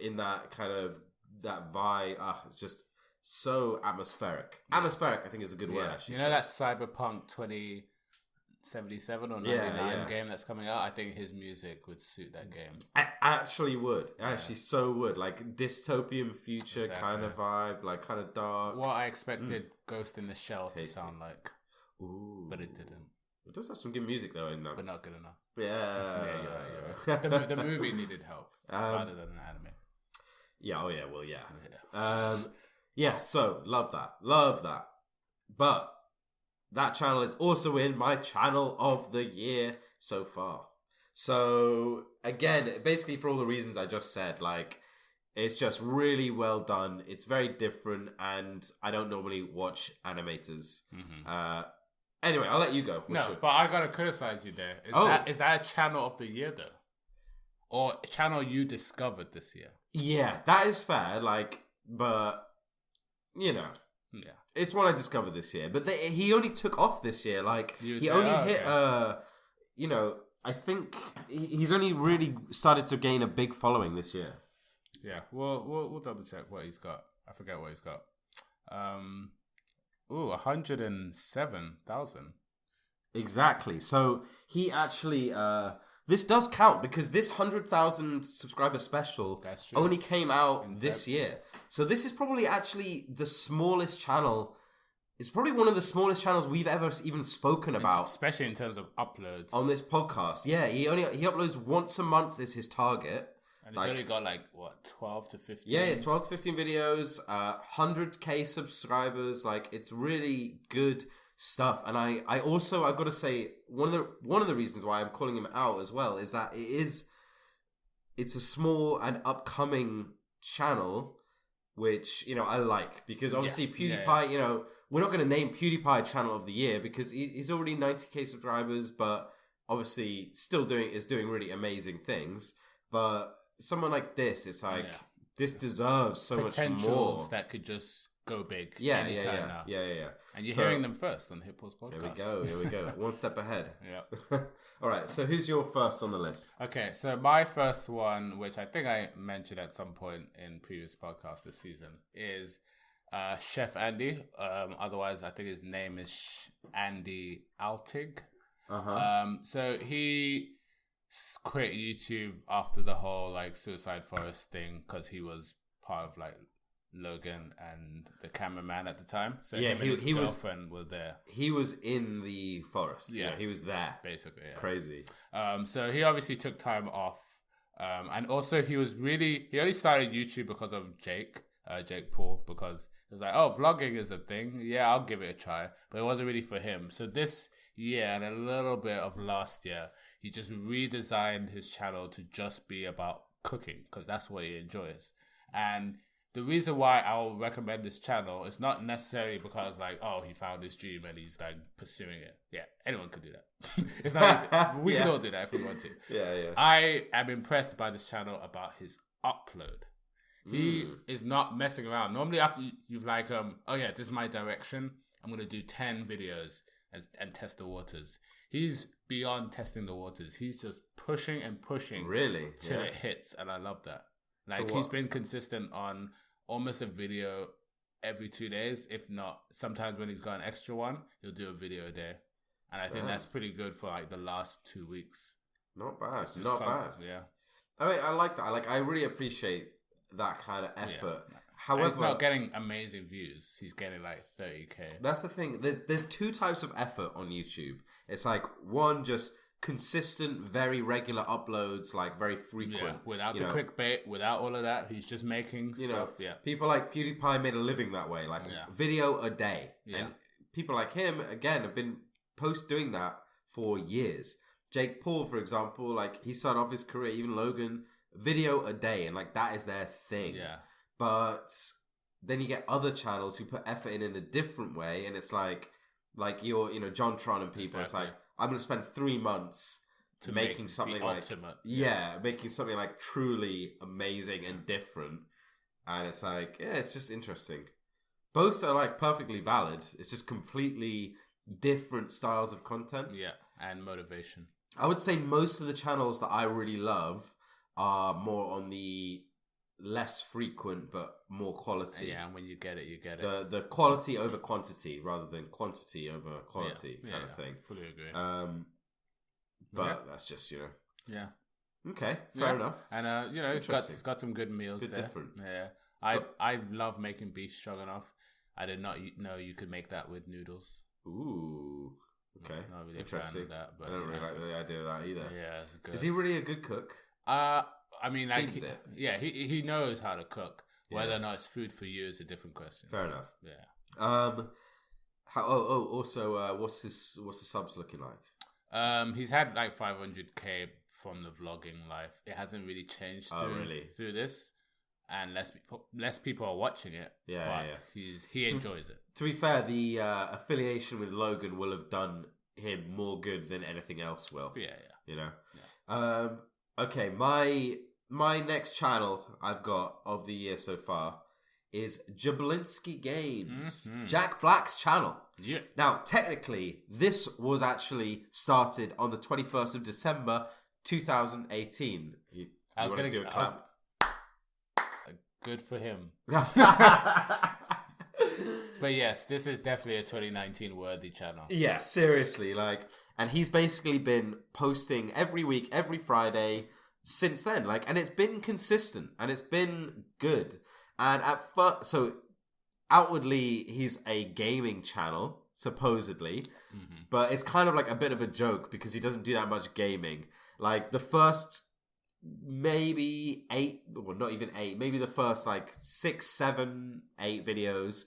A: in that kind of that vibe. It's just so atmospheric. Atmospheric, I think, is a good word.
B: Actually. You know that Cyberpunk 2077 or 99 game that's coming out? I think his music would suit that game.
A: I actually would. So would. Like dystopian future kind of vibe, like kind of dark.
B: What I expected Ghost in the Shell to sound like. Ooh. But it didn't.
A: It does have some good music though in that.
B: But not good enough.
A: Yeah.
B: You're right. The movie needed help rather than an anime.
A: Yeah, so love that. But that channel is also in my channel of the year so far. So again, basically for all the reasons I just said, like it's just really well done. It's very different, and I don't normally watch animators. Anyway, I'll let you go.
B: But I gotta criticize you there. Is that a channel of the year though, or a channel you discovered this year?
A: Yeah, that is fair. Like, but it's one I discovered this year. But he only took off this year. Like he only hit. I think he's only really started to gain a big following this year.
B: Yeah, we'll double check what he's got. I forget what he's got. 107,000.
A: Exactly. So he actually. This does count because this 100,000 subscriber special only came out this year. So this is probably actually the smallest channel. It's probably one of the smallest channels we've ever even spoken about.
B: Especially in terms of uploads.
A: On this podcast. Yeah, he uploads once a month is his target.
B: And he's only got 12 to 15?
A: Yeah, 12 to 15 videos, 100k subscribers. Like, it's really good stuff. And I've got to say, one of the reasons why I'm calling him out as well is that it's a small and upcoming channel, which I like, because obviously PewDiePie, we're not going to name PewDiePie channel of the year because he's already 90k subscribers, but obviously still doing really amazing things. But someone like this, it's like this deserves so much more.
B: Potentials that could just go big.
A: Yeah.
B: And you're hearing them first on the Hip Pulse podcast.
A: Here we go. One step ahead.
B: Yeah.
A: All right. So who's your first on the list?
B: Okay. So my first one, which I think I mentioned at some point in previous podcasts this season, is Chef Andy. Otherwise, I think his name is Andy Altig. So he quit YouTube after the whole Suicide Forest thing because he was part of Logan and the cameraman at the time. So him and his girlfriend were there.
A: He was in the forest. Yeah, he was there.
B: Basically, yeah.
A: Crazy.
B: So he obviously took time off And also he only started YouTube because of Jake Paul, because it was like, oh, vlogging is a thing. Yeah, I'll give it a try. But it wasn't really for him. So this year and a little bit of last year, he just redesigned his channel to just be about cooking, because that's what he enjoys. And the reason why I'll recommend this channel is not necessarily because, like, oh, he found his dream and he's, like, pursuing it. Yeah, anyone could do that. It's not easy. We can all do that if we want to.
A: Yeah.
B: I am impressed by this channel about his upload. He is not messing around. Normally after you've like, oh yeah, this is my direction, I'm going to do 10 videos and test the waters. He's beyond testing the waters. He's just pushing and pushing.
A: Really?
B: Till it hits, and I love that. Like,
A: So
B: he's been consistent on almost a video every 2 days. If not, sometimes when he's got an extra one, he'll do a video a day. And I think that's pretty good for like the last 2 weeks.
A: Not bad.
B: It's just
A: Not
B: constant,
A: bad.
B: Yeah.
A: I mean, I like that. I really appreciate that kind of effort.
B: Yeah.
A: However,
B: and he's not getting amazing views. He's getting like 30K.
A: That's the thing. There's two types of effort on YouTube. It's like one, just consistent, very regular uploads, like very frequent.
B: Yeah, without the clickbait, without all of that, he's just making stuff.
A: People like PewDiePie made a living that way, like video a day.
B: Yeah.
A: And people like him, again, have been doing that for years. Jake Paul, for example, like he started off his career, even Logan, video a day, and like that is their thing.
B: Yeah.
A: But then you get other channels who put effort in a different way, and it's like you're, John Tron and people. Exactly. It's like, I'm going to spend 3 months to making something like
B: ultimate.
A: Making something like truly amazing and different. And it's like, it's just interesting. Both are like perfectly valid. It's just completely different styles of content.
B: Yeah, and motivation.
A: I would say most of the channels that I really love are more on the less frequent but more quality.
B: Yeah, and when you get it, you get it.
A: The quality over quantity rather than quantity over quality kind of thing.
B: Fully agree.
A: But that's just,
B: Yeah.
A: Okay, fair enough.
B: And it's got some good meals there.
A: Different.
B: Yeah. I love making beef stroganoff. I did not know you could make that with noodles.
A: Ooh. Okay.
B: Not really
A: interesting.
B: A fan of that, but
A: I don't really like the idea of that either.
B: Yeah, it's good.
A: Is he really a good cook?
B: I mean, like, he knows how to cook. Whether or not it's food for you is a different question.
A: Fair enough.
B: Yeah.
A: Also, what's the subs looking like?
B: He's had like 500K from the vlogging life. It hasn't really changed through this, and less people are watching it. But he enjoys it.
A: To be fair, the affiliation with Logan will have done him more good than anything else will.
B: Yeah.
A: Okay, my next channel I've got of the year so far is Jablinski Games, Jack Black's channel.
B: Yeah.
A: Now, technically, this was actually started on the 21st of December, 2018.
B: I was going to do a clap. Good for him. But yes, this is definitely a 2019 worthy channel. Yeah,
A: seriously, and he's basically been posting every week, every Friday since then, and it's been consistent and it's been good. And at first, so outwardly, he's a gaming channel, supposedly, but it's kind of like a bit of a joke because he doesn't do that much gaming. Like the first maybe 8, well, not even 8, maybe the first 6, 7, 8 videos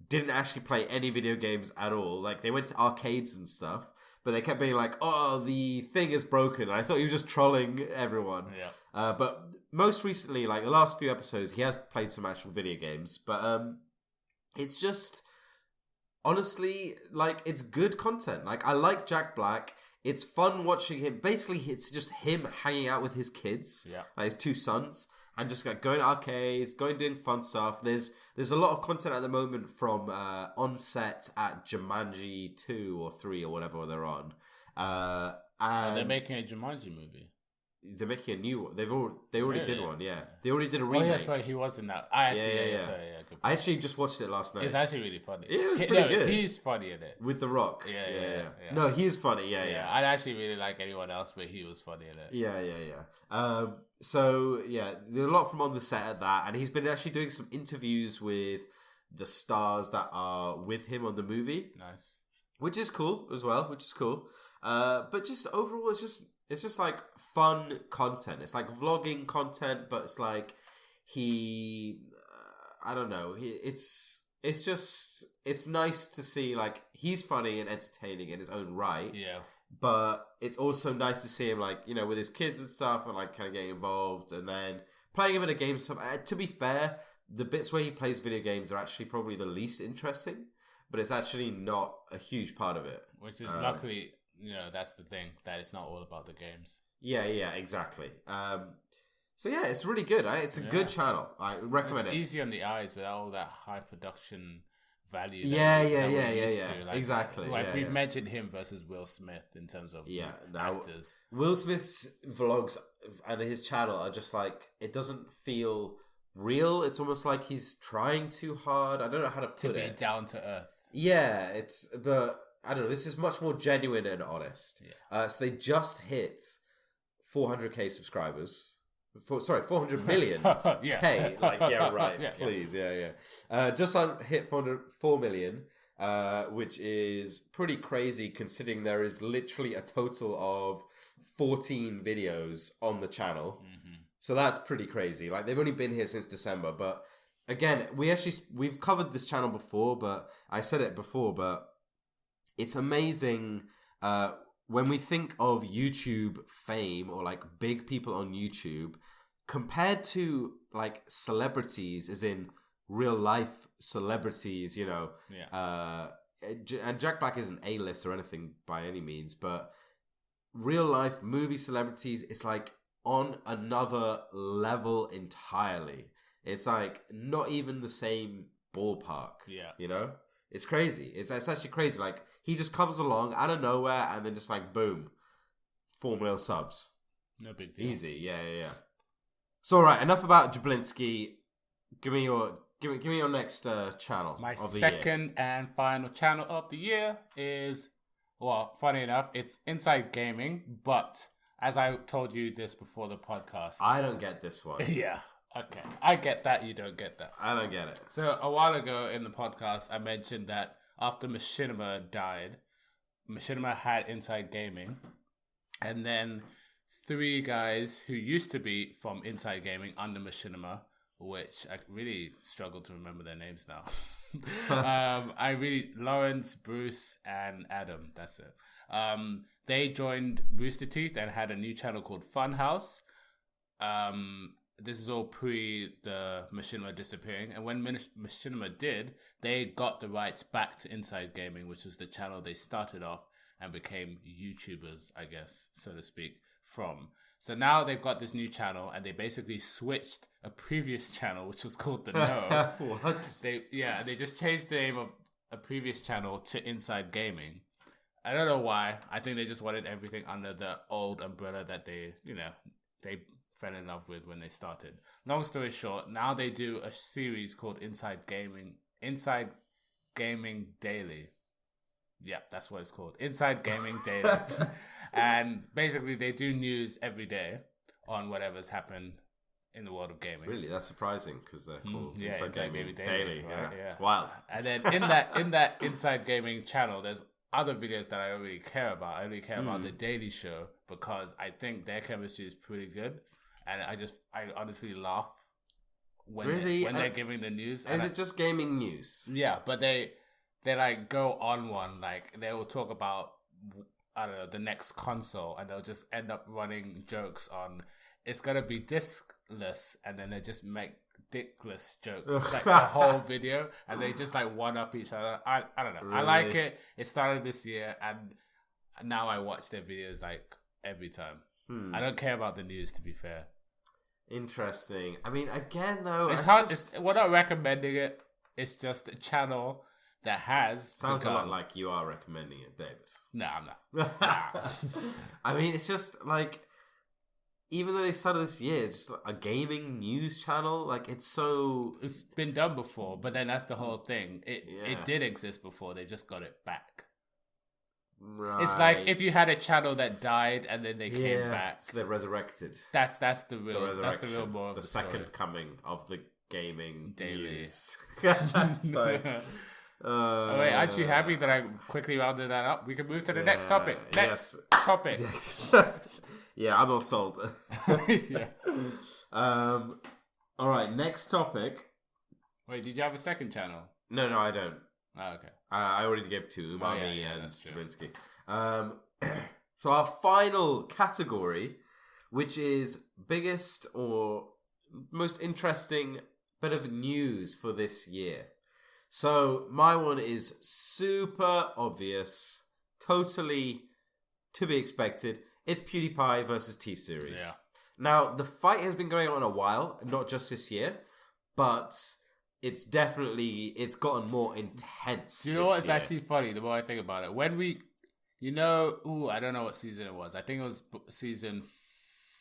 A: didn't actually play any video games at all. Like they went to arcades and stuff, but they kept being like, "Oh, the thing is broken." I thought he was just trolling everyone.
B: Yeah.
A: But most recently, the last few episodes, he has played some actual video games. But it's just honestly it's good content. I like Jack Black. It's fun watching him. Basically, it's just him hanging out with his kids, his 2 sons, and just going to arcades, doing fun stuff. There's a lot of content at the moment from on set at Jumanji 2 or 3 or whatever they're on. And
B: they're making a Jumanji movie.
A: They're making a new one. They already did one. Yeah, they already did a remake.
B: Oh yeah, sorry, he was in that.
A: I actually just watched it last night.
B: It's actually really funny.
A: It was pretty good.
B: He's funny in it
A: with The Rock.
B: Yeah.
A: No, he's funny. Yeah.
B: I actually really like anyone else, but he was funny in it.
A: Yeah. So there's a lot from on the set at that, and he's been actually doing some interviews with the stars that are with him on the movie.
B: Nice.
A: Which is cool as well. But just overall, it's just like fun content. It's like vlogging content, but it's like I don't know. It's nice to see like he's funny and entertaining in his own right.
B: Yeah.
A: But it's also nice to see him like, you know, with his kids and stuff and like kind of getting involved and then playing a bit of games. To be fair, the bits where he plays video games are actually probably the least interesting, but it's actually not a huge part of it.
B: Which is luckily, you know, that's the thing, that it's not all about the games.
A: Yeah, exactly. So yeah, it's really good. It's a good channel. I recommend it.
B: It's easy on the eyes without all that high production value.
A: Yeah.
B: Like,
A: exactly.
B: Like we've mentioned him versus Will Smith in terms of actors.
A: Will Smith's vlogs and his channel are just like, it doesn't feel real. It's almost like he's trying too hard. I don't know how to put it.
B: To be down to earth.
A: Yeah, but I don't know. This is much more genuine and honest.
B: Yeah.
A: So they just hit 400k subscribers. 400 million K. Like, yeah, right.
B: Yeah,
A: please, yeah. Just hit 4 million, which is pretty crazy considering there is literally a total of 14 videos on the channel. Mm-hmm. So that's pretty crazy. Like, they've only been here since December, but again, we've covered this channel before, but I said it before, but it's amazing when we think of YouTube fame or like big people on YouTube compared to like celebrities, as in real life celebrities, you know.
B: Yeah.
A: And Jack Black isn't A-list or anything by any means, but real life movie celebrities, it's like on another level entirely. It's like not even the same ballpark.
B: Yeah.
A: You know? It's crazy. It's actually crazy. Like, he just comes along out of nowhere and then just like, boom, 4 million subs.
B: No big deal.
A: Easy. Yeah. So, all right, enough about Jablinski. Give me your next channel
B: My
A: of the
B: second
A: year.
B: and final channel of the year is, well, funny enough, it's Inside Gaming, but as I told you this before the podcast.
A: I don't get this one.
B: Yeah. Okay. I get that. You don't get that.
A: I don't get it.
B: So a while ago in the podcast, I mentioned that after Machinima died, Machinima had Inside Gaming, and then 3 guys who used to be from Inside Gaming under Machinima, which I really struggle to remember their names now. Lawrence, Bruce, and Adam. That's it. They joined Rooster Teeth and had a new channel called Funhouse. This is all pre the Machinima disappearing. And when Machinima did, they got the rights back to Inside Gaming, which was the channel they started off and became YouTubers, I guess, so to speak, from. So now they've got this new channel and they basically switched a previous channel, which was called The Know.
A: What?
B: They just changed the name of a previous channel to Inside Gaming. I don't know why. I think they just wanted everything under the old umbrella that they fell in love with when they started. Long story short, now they do a series called Inside Gaming Daily. Yeah, that's what it's called. Inside Gaming Daily. And basically they do news every day on whatever's happened in the world of gaming.
A: Really? That's surprising because they're called Inside Gaming
B: Daily.
A: Daily.
B: Right?
A: Yeah. It's wild.
B: And then in that Inside Gaming channel, there's other videos that I don't really care about. I only care about the Daily Show because I think their chemistry is pretty good. And I honestly laugh when they're giving the news.
A: Is it just gaming news?
B: Yeah, but they like go on one, like they will talk about, I don't know, the next console, and they'll just end up running jokes on it's gonna be discless, and then they just make dickless jokes like the whole video, and they just like one up each other. I don't know. Really? I like it. It started this year, and now I watch their videos like every time. I don't care about the news, to be fair.
A: Interesting. I mean, again, though,
B: it's hard. We're not recommending it. It's just a channel that has
A: sounds a lot like you are recommending it, David.
B: No, I'm not. Nah.
A: I mean, it's just like, even though they started this year, it's just a gaming news channel. Like, it's
B: been done before, but then that's the whole thing. It did exist before. They just got it back.
A: Right.
B: It's like if you had a channel that died and then they came back.
A: So they're resurrected.
B: That's the real moral of the
A: second
B: story.
A: coming of the gaming
B: Daily
A: news. It's like,
B: wait, aren't you happy that I quickly rounded that up? We can move to the next topic. Next topic.
A: Yeah, I'm all sold.
B: Yeah.
A: All right, next topic.
B: Wait, did you have a second channel?
A: No, I don't.
B: Oh, okay.
A: I already gave two, Umami and
B: that's true.
A: Stravinsky. So our final category, which is biggest or most interesting bit of news for this year. So my one is super obvious, totally to be expected. It's PewDiePie versus T-Series.
B: Yeah.
A: Now, the fight has been going on a while, not just this year, but it's gotten more intense.
B: Do you know what? It's actually funny the more I think about it. When we, I don't know what season it was. I think it was season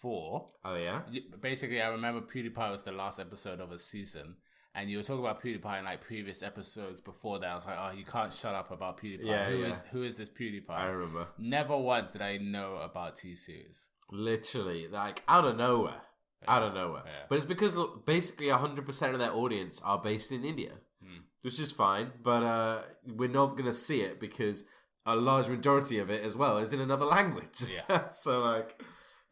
B: 4.
A: Oh, yeah?
B: Basically, I remember PewDiePie was the last episode of a season. And you were talking about PewDiePie in like previous episodes before that. I was like, oh, you can't shut up about PewDiePie.
A: Yeah,
B: Who is this PewDiePie?
A: I remember.
B: Never once did I know about T-Series.
A: Literally, like, out of nowhere. Out of nowhere.
B: Yeah.
A: But it's because basically 100% of their audience are based in India, which is fine. But we're not going to see it because a large majority of it as well is in another language.
B: Yeah.
A: So, like,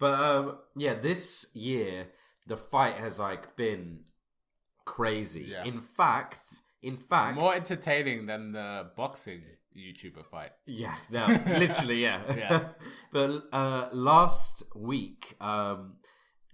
A: but this year, the fight has, like, been crazy.
B: Yeah.
A: In fact,
B: more entertaining than the boxing YouTuber fight.
A: Yeah, no, literally, yeah.
B: Yeah.
A: But last week,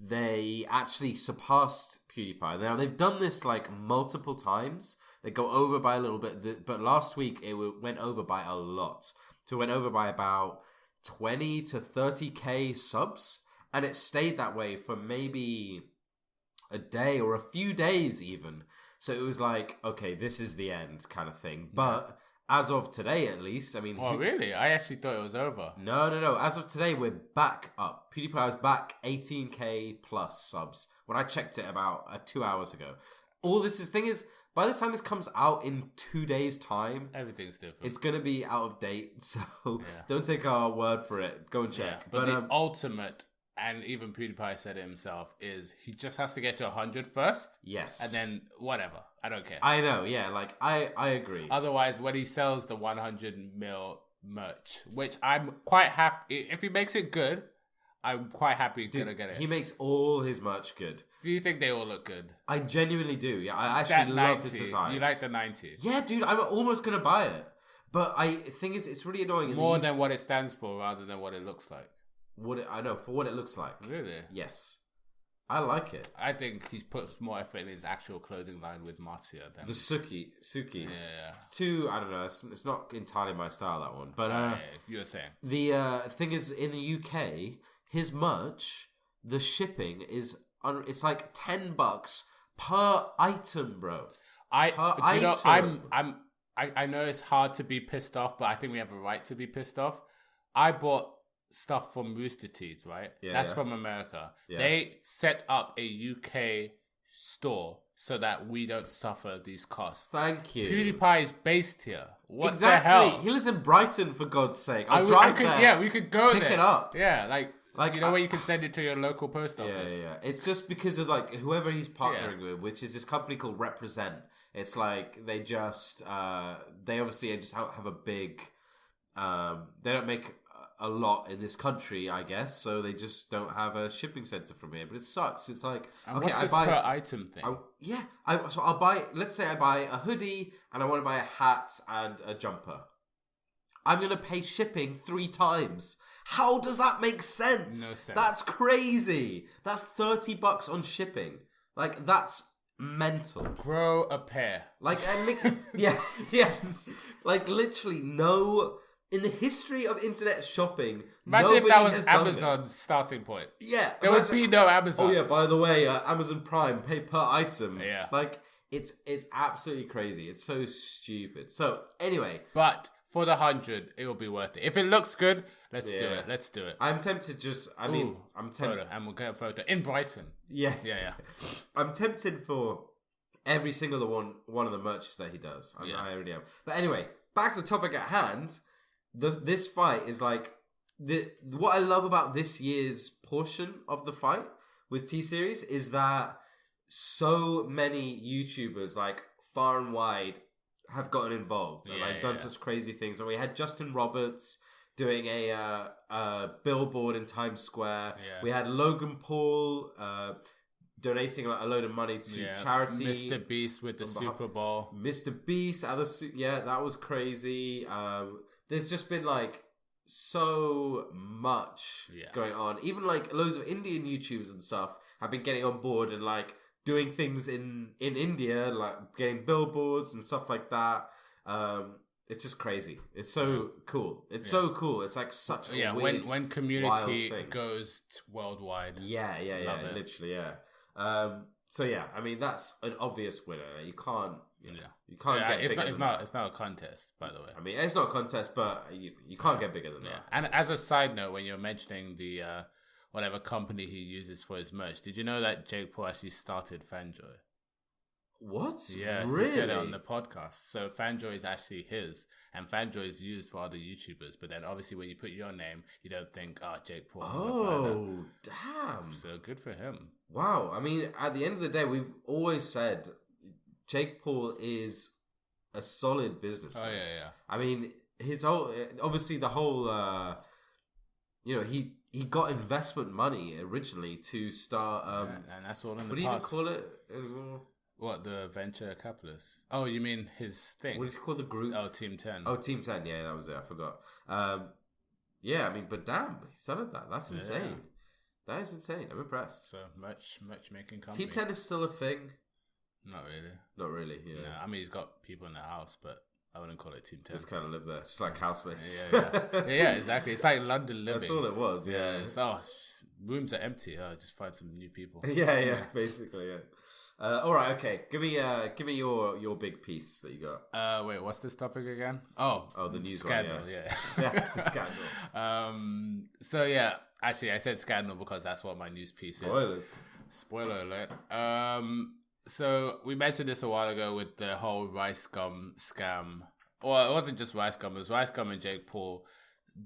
A: they actually surpassed PewDiePie. Now, they've done this like multiple times. They go over by a little bit, but last week it went over by a lot. So it went over by about 20 to 30k subs, and it stayed that way for maybe a day or a few days even. So it was like, okay, this is the end kind of thing. But as of today, at least, I mean...
B: Oh, really? I actually thought it was over.
A: No. As of today, we're back up. PewDiePie is back 18k plus subs. When I checked it about 2 hours ago. All this thing is, by the time this comes out in 2 days' time...
B: Everything's different.
A: It's going to be out of date, so don't take our word for it. Go and check.
B: Yeah. But the ultimate... And even PewDiePie said it himself, is he just has to get to 100 first.
A: Yes.
B: And then whatever. I don't care.
A: I know, yeah. Like, I agree.
B: Otherwise, when he sells the 100 mil merch, which I'm quite happy... If he makes it good, I'm quite happy gonna get it.
A: He makes all his merch good.
B: Do you think they all look good?
A: I genuinely do. Yeah, I actually love his designs.
B: You like the 90?
A: Yeah, dude. I'm almost going to buy it. But thing is, it's really annoying.
B: More than what it stands for rather than what it looks like.
A: I know, for what it looks like.
B: Really?
A: Yes. I like it.
B: I think he's put more effort in his actual clothing line with Matsuya than...
A: The Suki.
B: Yeah.
A: It's too, I don't know, it's not entirely my style, that one. But
B: you were saying.
A: The thing is, in the UK, his merch, the shipping is, it's like $10 per item, bro. I
B: know it's hard to be pissed off, but I think we have a right to be pissed off. I bought stuff from Rooster Teeth, right?
A: Yeah,
B: That's from America.
A: Yeah.
B: They set up a UK store so that we don't suffer these costs.
A: Thank you.
B: PewDiePie is based here. What
A: exactly.
B: the hell?
A: He lives in Brighton, for God's sake. I'll drive there.
B: Yeah, we could go
A: pick
B: there.
A: it up.
B: Yeah, like you know where you can send it to your local post office.
A: Yeah. It's just because of like whoever he's partnering with, which is this company called Represent. It's like they just they obviously just have a big they don't make a lot in this country, I guess, so they just don't have a shipping center from here. But it sucks. It's like,
B: and
A: okay,
B: what's this
A: I buy
B: per item thing.
A: So I'll buy. Let's say I buy a hoodie and I want to buy a hat and a jumper. I'm gonna pay shipping 3 times. How does that make sense?
B: No sense.
A: That's crazy. That's $30 on shipping. Like, that's mental.
B: Grow a pair.
A: Like, it makes yeah. Like, literally, no. In the history of internet shopping,
B: imagine if that was
A: Amazon's
B: Amazon's starting point.
A: Yeah,
B: there would be no Amazon.
A: Oh yeah, by the way, Amazon Prime pay per item.
B: Yeah,
A: like it's absolutely crazy. It's so stupid. So anyway,
B: but for the 100, it will be worth it. If it looks good, let's do it. Let's do it.
A: I'm tempted. I'm tempted.
B: And we'll get a photo in Brighton.
A: Yeah.
B: I'm
A: tempted for every single one of the merches that he does. I already am. But anyway, back to the topic at hand. This fight is like what I love about this year's portion of the fight with T-Series is that so many YouTubers like far and wide have gotten involved and done such crazy things. And we had Justin Roberts, doing a billboard in Times Square.
B: Yeah.
A: We had Logan Paul donating like a load of money to charity.
B: Mr. Beast with the Super Bowl.
A: Mr. Beast, that was crazy. There's just been like so much going on. Even like loads of Indian YouTubers and stuff have been getting on board and like doing things in India, like getting billboards and stuff like that. It's just crazy. It's so cool. It's so cool. It's like such a weird,
B: when community goes worldwide.
A: Yeah, literally, yeah. So yeah, I mean that's an obvious winner. You can't get.
B: It's not a contest, by the way.
A: I mean, it's not a contest, but you can't get bigger than that.
B: And as a side note, when you're mentioning the whatever company he uses for his merch, did you know that Jake Paul actually started Fanjoy?
A: What?
B: Yeah,
A: really?
B: He said it on the podcast. So Fanjoy is actually his, and Fanjoy is used for other YouTubers. But then obviously when you put your name, you don't think, Jake Paul.
A: Oh, damn.
B: So good for him.
A: Wow. I mean, at the end of the day, we've always said Jake Paul is a solid businessman.
B: Oh, yeah.
A: I mean, obviously the whole, he got investment money originally to start,
B: and that's all in the past.
A: What do you even call it anymore?
B: What, the venture capitalist? Oh, you mean his thing?
A: What did you call the group?
B: Oh, Team 10.
A: Oh, Team 10. Yeah, that was it. I forgot. Yeah, I mean, but damn, he started that. That's insane. Yeah. That is insane. I'm impressed.
B: So, much making company.
A: Team 10 is still a thing?
B: Not really.
A: Not really, yeah.
B: No, I mean, he's got people in the house, but I wouldn't call it Team 10.
A: Just kind of live there. Just like housemates.
B: Yeah, exactly. It's like London living.
A: That's all it was, yeah.
B: Rooms are empty. Just find some new people.
A: Yeah, basically, yeah. All right, okay. Give me your big piece that you got.
B: Wait, what's this topic again? Oh,
A: the news
B: scandal.
A: One,
B: yeah,
A: scandal.
B: So yeah, actually, I said scandal because that's what my news piece is. Spoiler alert. So we mentioned this a while ago with the whole Rice Gum scam. Well, it wasn't just Rice Gum. It was Rice Gum and Jake Paul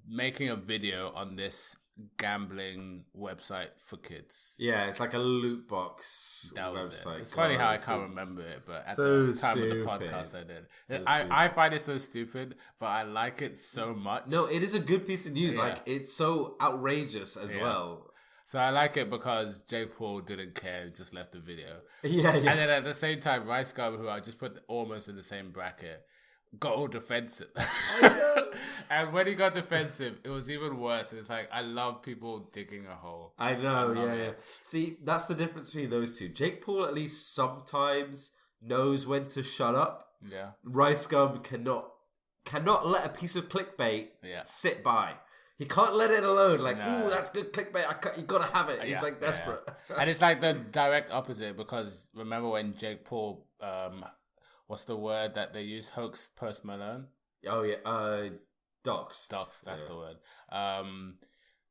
B: making a video on this gambling website for kids.
A: Yeah, it's like a loot box
B: website. It's funny how I can't remember it, but at the time of the podcast I did. I find it so stupid, but I like it so much.
A: No, it is a good piece of news. Yeah. Like, it's so outrageous as well.
B: So I like it because Jake Paul didn't care and just left the video.
A: Yeah.
B: And then at the same time, Rice Gum, who I just put almost in the same bracket, got all defensive. And when he got defensive, it was even worse. It's like, I love people digging a hole.
A: I know, yeah. See, that's the difference between those two. Jake Paul at least sometimes knows when to shut up.
B: Yeah.
A: Rice Gum cannot let a piece of clickbait sit by. He can't let it alone. Like, ooh, that's good clickbait. You gotta have it. He's like desperate.
B: Yeah. And it's like the direct opposite because remember when Jake Paul, what's the word that they use? Hoaxed Post Malone?
A: Oh, yeah. Docs.
B: That's the word.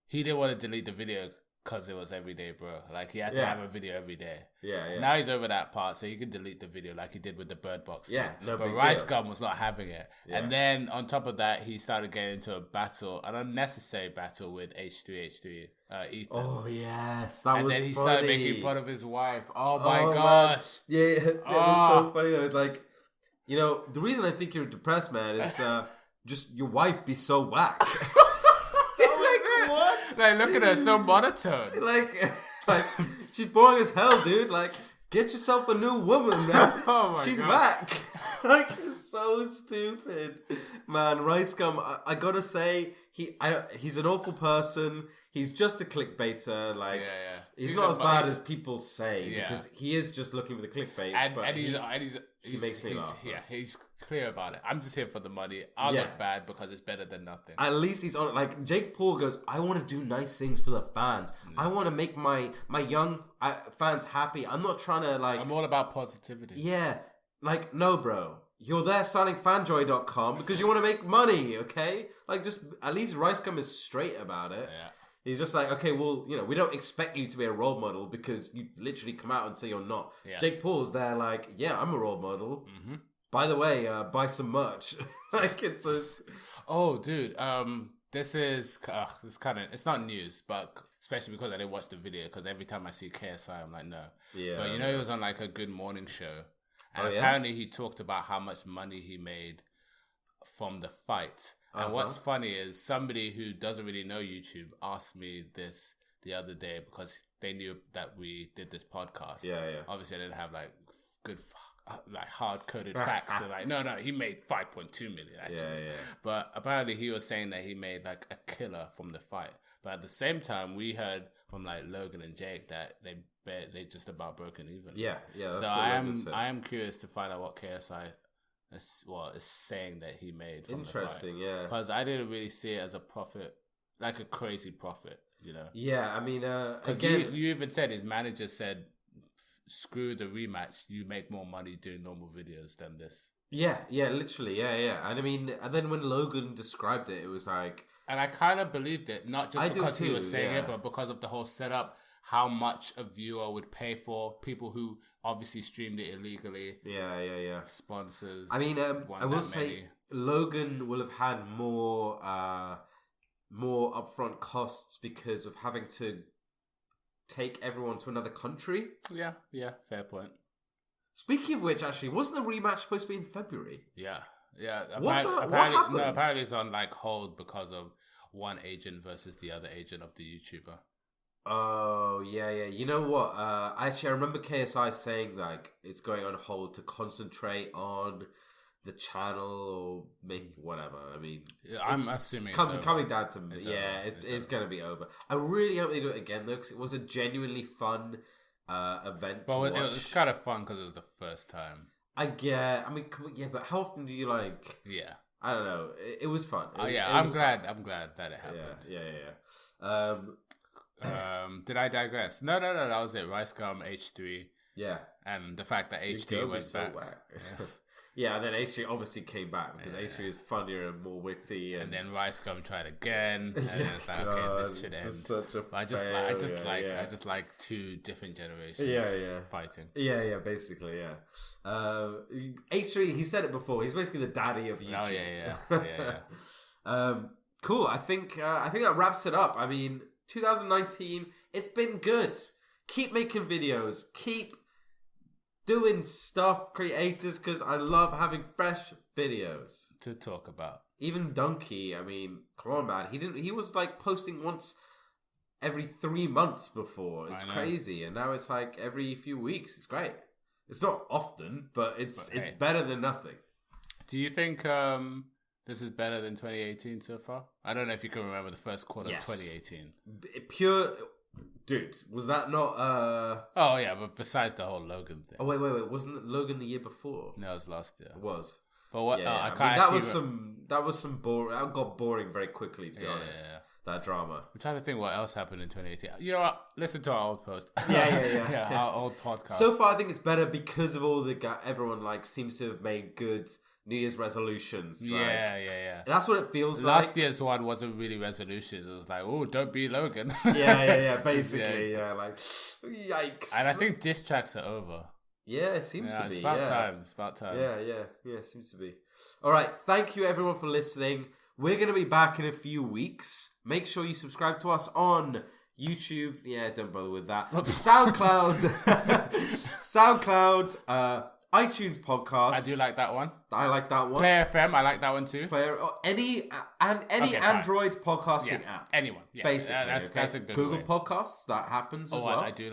B: He didn't want to delete the video because it was everyday, bro. Like, he had to have a video every day.
A: Yeah.
B: Now he's over that part, so he can delete the video like he did with the Bird Box thing.
A: No
B: but Rice Gum was not having it. Yeah. And then, on top of that, he started getting into an unnecessary battle with H3H3, Ethan.
A: Oh, yes.
B: And then he started making fun of his wife. Oh, my gosh.
A: Man. Yeah, it was so funny, though. Like, the reason I think you're depressed, man, is just your wife be so whack. What?
B: Like, look at her, so monotone.
A: like she's boring as hell, dude. Like, get yourself a new woman, man. She's whack. Like, it's so stupid, man. Rice Gum. I gotta say, he's an awful person. He's just a clickbaiter. Like, he's not as bad as people say because he is just looking for the clickbait.
B: And
A: he makes me laugh.
B: Yeah, he's clear about it. I'm just here for the money. I'll look bad because it's better than nothing.
A: At least he's on it. Like, Jake Paul goes, I want to do nice things for the fans. I want to make my young fans happy. I'm not trying to, like...
B: I'm all about positivity.
A: Yeah. Like, no, bro. You're there signing fanjoy.com because you want to make money, okay? Like, just... At least Rice Gum is straight about it.
B: Yeah.
A: He's just like, okay, well, we don't expect you to be a role model because you literally come out and say you're not. Yeah. Jake Paul's there like, yeah, I'm a role model. Mm-hmm. By the way, buy some merch. Like, it's a...
B: Oh, dude, this is kind of... It's not news, but especially because I didn't watch the video because every time I see KSI, I'm like, no.
A: Yeah.
B: But, he was on, like, a Good Morning show. And apparently he talked about how much money he made from the fight. And what's funny is somebody who doesn't really know YouTube asked me this the other day because they knew that we did this podcast.
A: Yeah.
B: Obviously, I didn't have like good, like hard-coded facts. So like, no, he made 5.2 million actually.
A: Yeah.
B: But apparently, he was saying that he made like a killer from the fight. But at the same time, we heard from like Logan and Jake that they just about broken even.
A: Yeah. That's
B: so
A: what Logan said.
B: I am curious to find out what KSI is saying that he made from
A: Interesting,
B: the fight.
A: yeah.
B: Because I didn't really see it as a profit, like a crazy profit, you know.
A: Yeah, I mean,
B: again, you even said his manager said, "Screw the rematch. You make more money doing normal videos than this."
A: Yeah, literally, yeah. And I mean, and then when Logan described it, it was like,
B: and I kind of believed it, not just because he was saying
A: yeah.
B: it, but because of the whole setup. How much a viewer would pay for people who obviously streamed it illegally.
A: Yeah.
B: Sponsors.
A: I mean, I will say Logan will have had more upfront costs because of having to take everyone to another country.
B: Yeah, fair point.
A: Speaking of which, actually, wasn't the rematch supposed to be in February?
B: Yeah.
A: What happened?
B: No, apparently it's on like hold because of one agent versus the other agent of the YouTuber.
A: Oh, yeah. You know what? Actually, I remember KSI saying like it's going on hold to concentrate on the channel or maybe whatever. I mean,
B: I'm assuming
A: coming down to it's going to be over. I really hope they do it again though, because it was a genuinely fun event.
B: Well, it was kind of fun because it was the first time.
A: I mean, but how often do you like?
B: Yeah,
A: I don't know. It was fun.
B: I'm glad that it happened.
A: Yeah.
B: Did I digress? No. That was it. Rice Gum H3.
A: Yeah,
B: and the fact that H3 went back.
A: Yeah, and then H3 obviously came back because H3 is funnier and more witty. And then
B: Rice Gum tried again, and it's like, okay, this should end.
A: Such a
B: I just like two different generations fighting.
A: Yeah, basically, yeah. H3, he said it before. He's basically the daddy of YouTube.
B: Oh yeah.
A: Cool. I think that wraps it up. I mean, 2019, it's been good. Keep making videos. Keep doing stuff, creators, because I love having fresh videos
B: to talk about.
A: Even Donkey, I mean, come on, man. He was like posting once every 3 months before. It's crazy. And now it's like every few weeks. It's great. It's not often, but it's better than nothing.
B: Do you think this is better than 2018 so far? I don't know if you can remember the first quarter of 2018.
A: Dude, was that not...
B: Oh, yeah, but besides the whole Logan thing.
A: Oh, wait. Wasn't Logan the year before?
B: No, it was last year.
A: It was.
B: But what...
A: I can't that was some boring... That got boring very quickly, to be honest. Yeah. That drama.
B: I'm trying to think what else happened in 2018. You know what? Listen to our old post.
A: Yeah,
B: our old podcast.
A: So far, I think it's better because of all the... Everyone, like, seems to have made good... New Year's resolutions.
B: Yeah.
A: And that's what it feels like.
B: Last year's one wasn't really resolutions. It was like, oh, don't be Logan.
A: Yeah. Basically, like, yikes.
B: And I think diss tracks are over.
A: Yeah, it seems to be.
B: It's about time.
A: Yeah, it seems to be. All right, thank you everyone for listening. We're going to be back in a few weeks. Make sure you subscribe to us on YouTube. Yeah, don't bother with that. SoundCloud. iTunes podcast.
B: I do like that one.
A: I like that one.
B: Player FM, I like that one too.
A: Any Android podcasting app.
B: Anyone. Yeah.
A: Basically.
B: That's a good
A: Google
B: way.
A: Podcasts, that happens as well.
B: I do.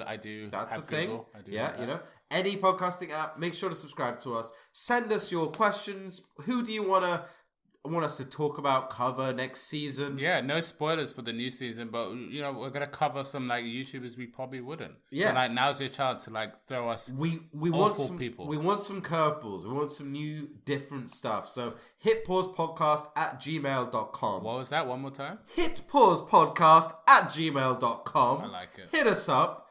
A: That's
B: have
A: the thing.
B: Google. I do
A: yeah, you know. Any podcasting app, make sure to subscribe to us. Send us your questions. Who do you want us to talk about, cover next season?
B: Yeah, no spoilers for the new season, but you know we're gonna cover some like YouTubers we probably wouldn't.
A: Yeah,
B: so like now's your chance to like throw us.
A: We want some people. We want some curveballs. We want some new different stuff. So hitpausepodcast@gmail.com.
B: What was that? One more time.
A: Hitpausepodcast@gmail.com.
B: I like it.
A: Hit us up.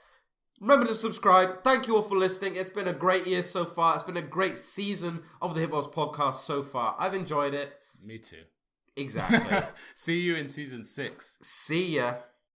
A: Remember to subscribe. Thank you all for listening. It's been a great year so far. It's been a great season of the Hitpause podcast so far. I've enjoyed it.
B: Me too.
A: Exactly.
B: See you in season 6.
A: See ya.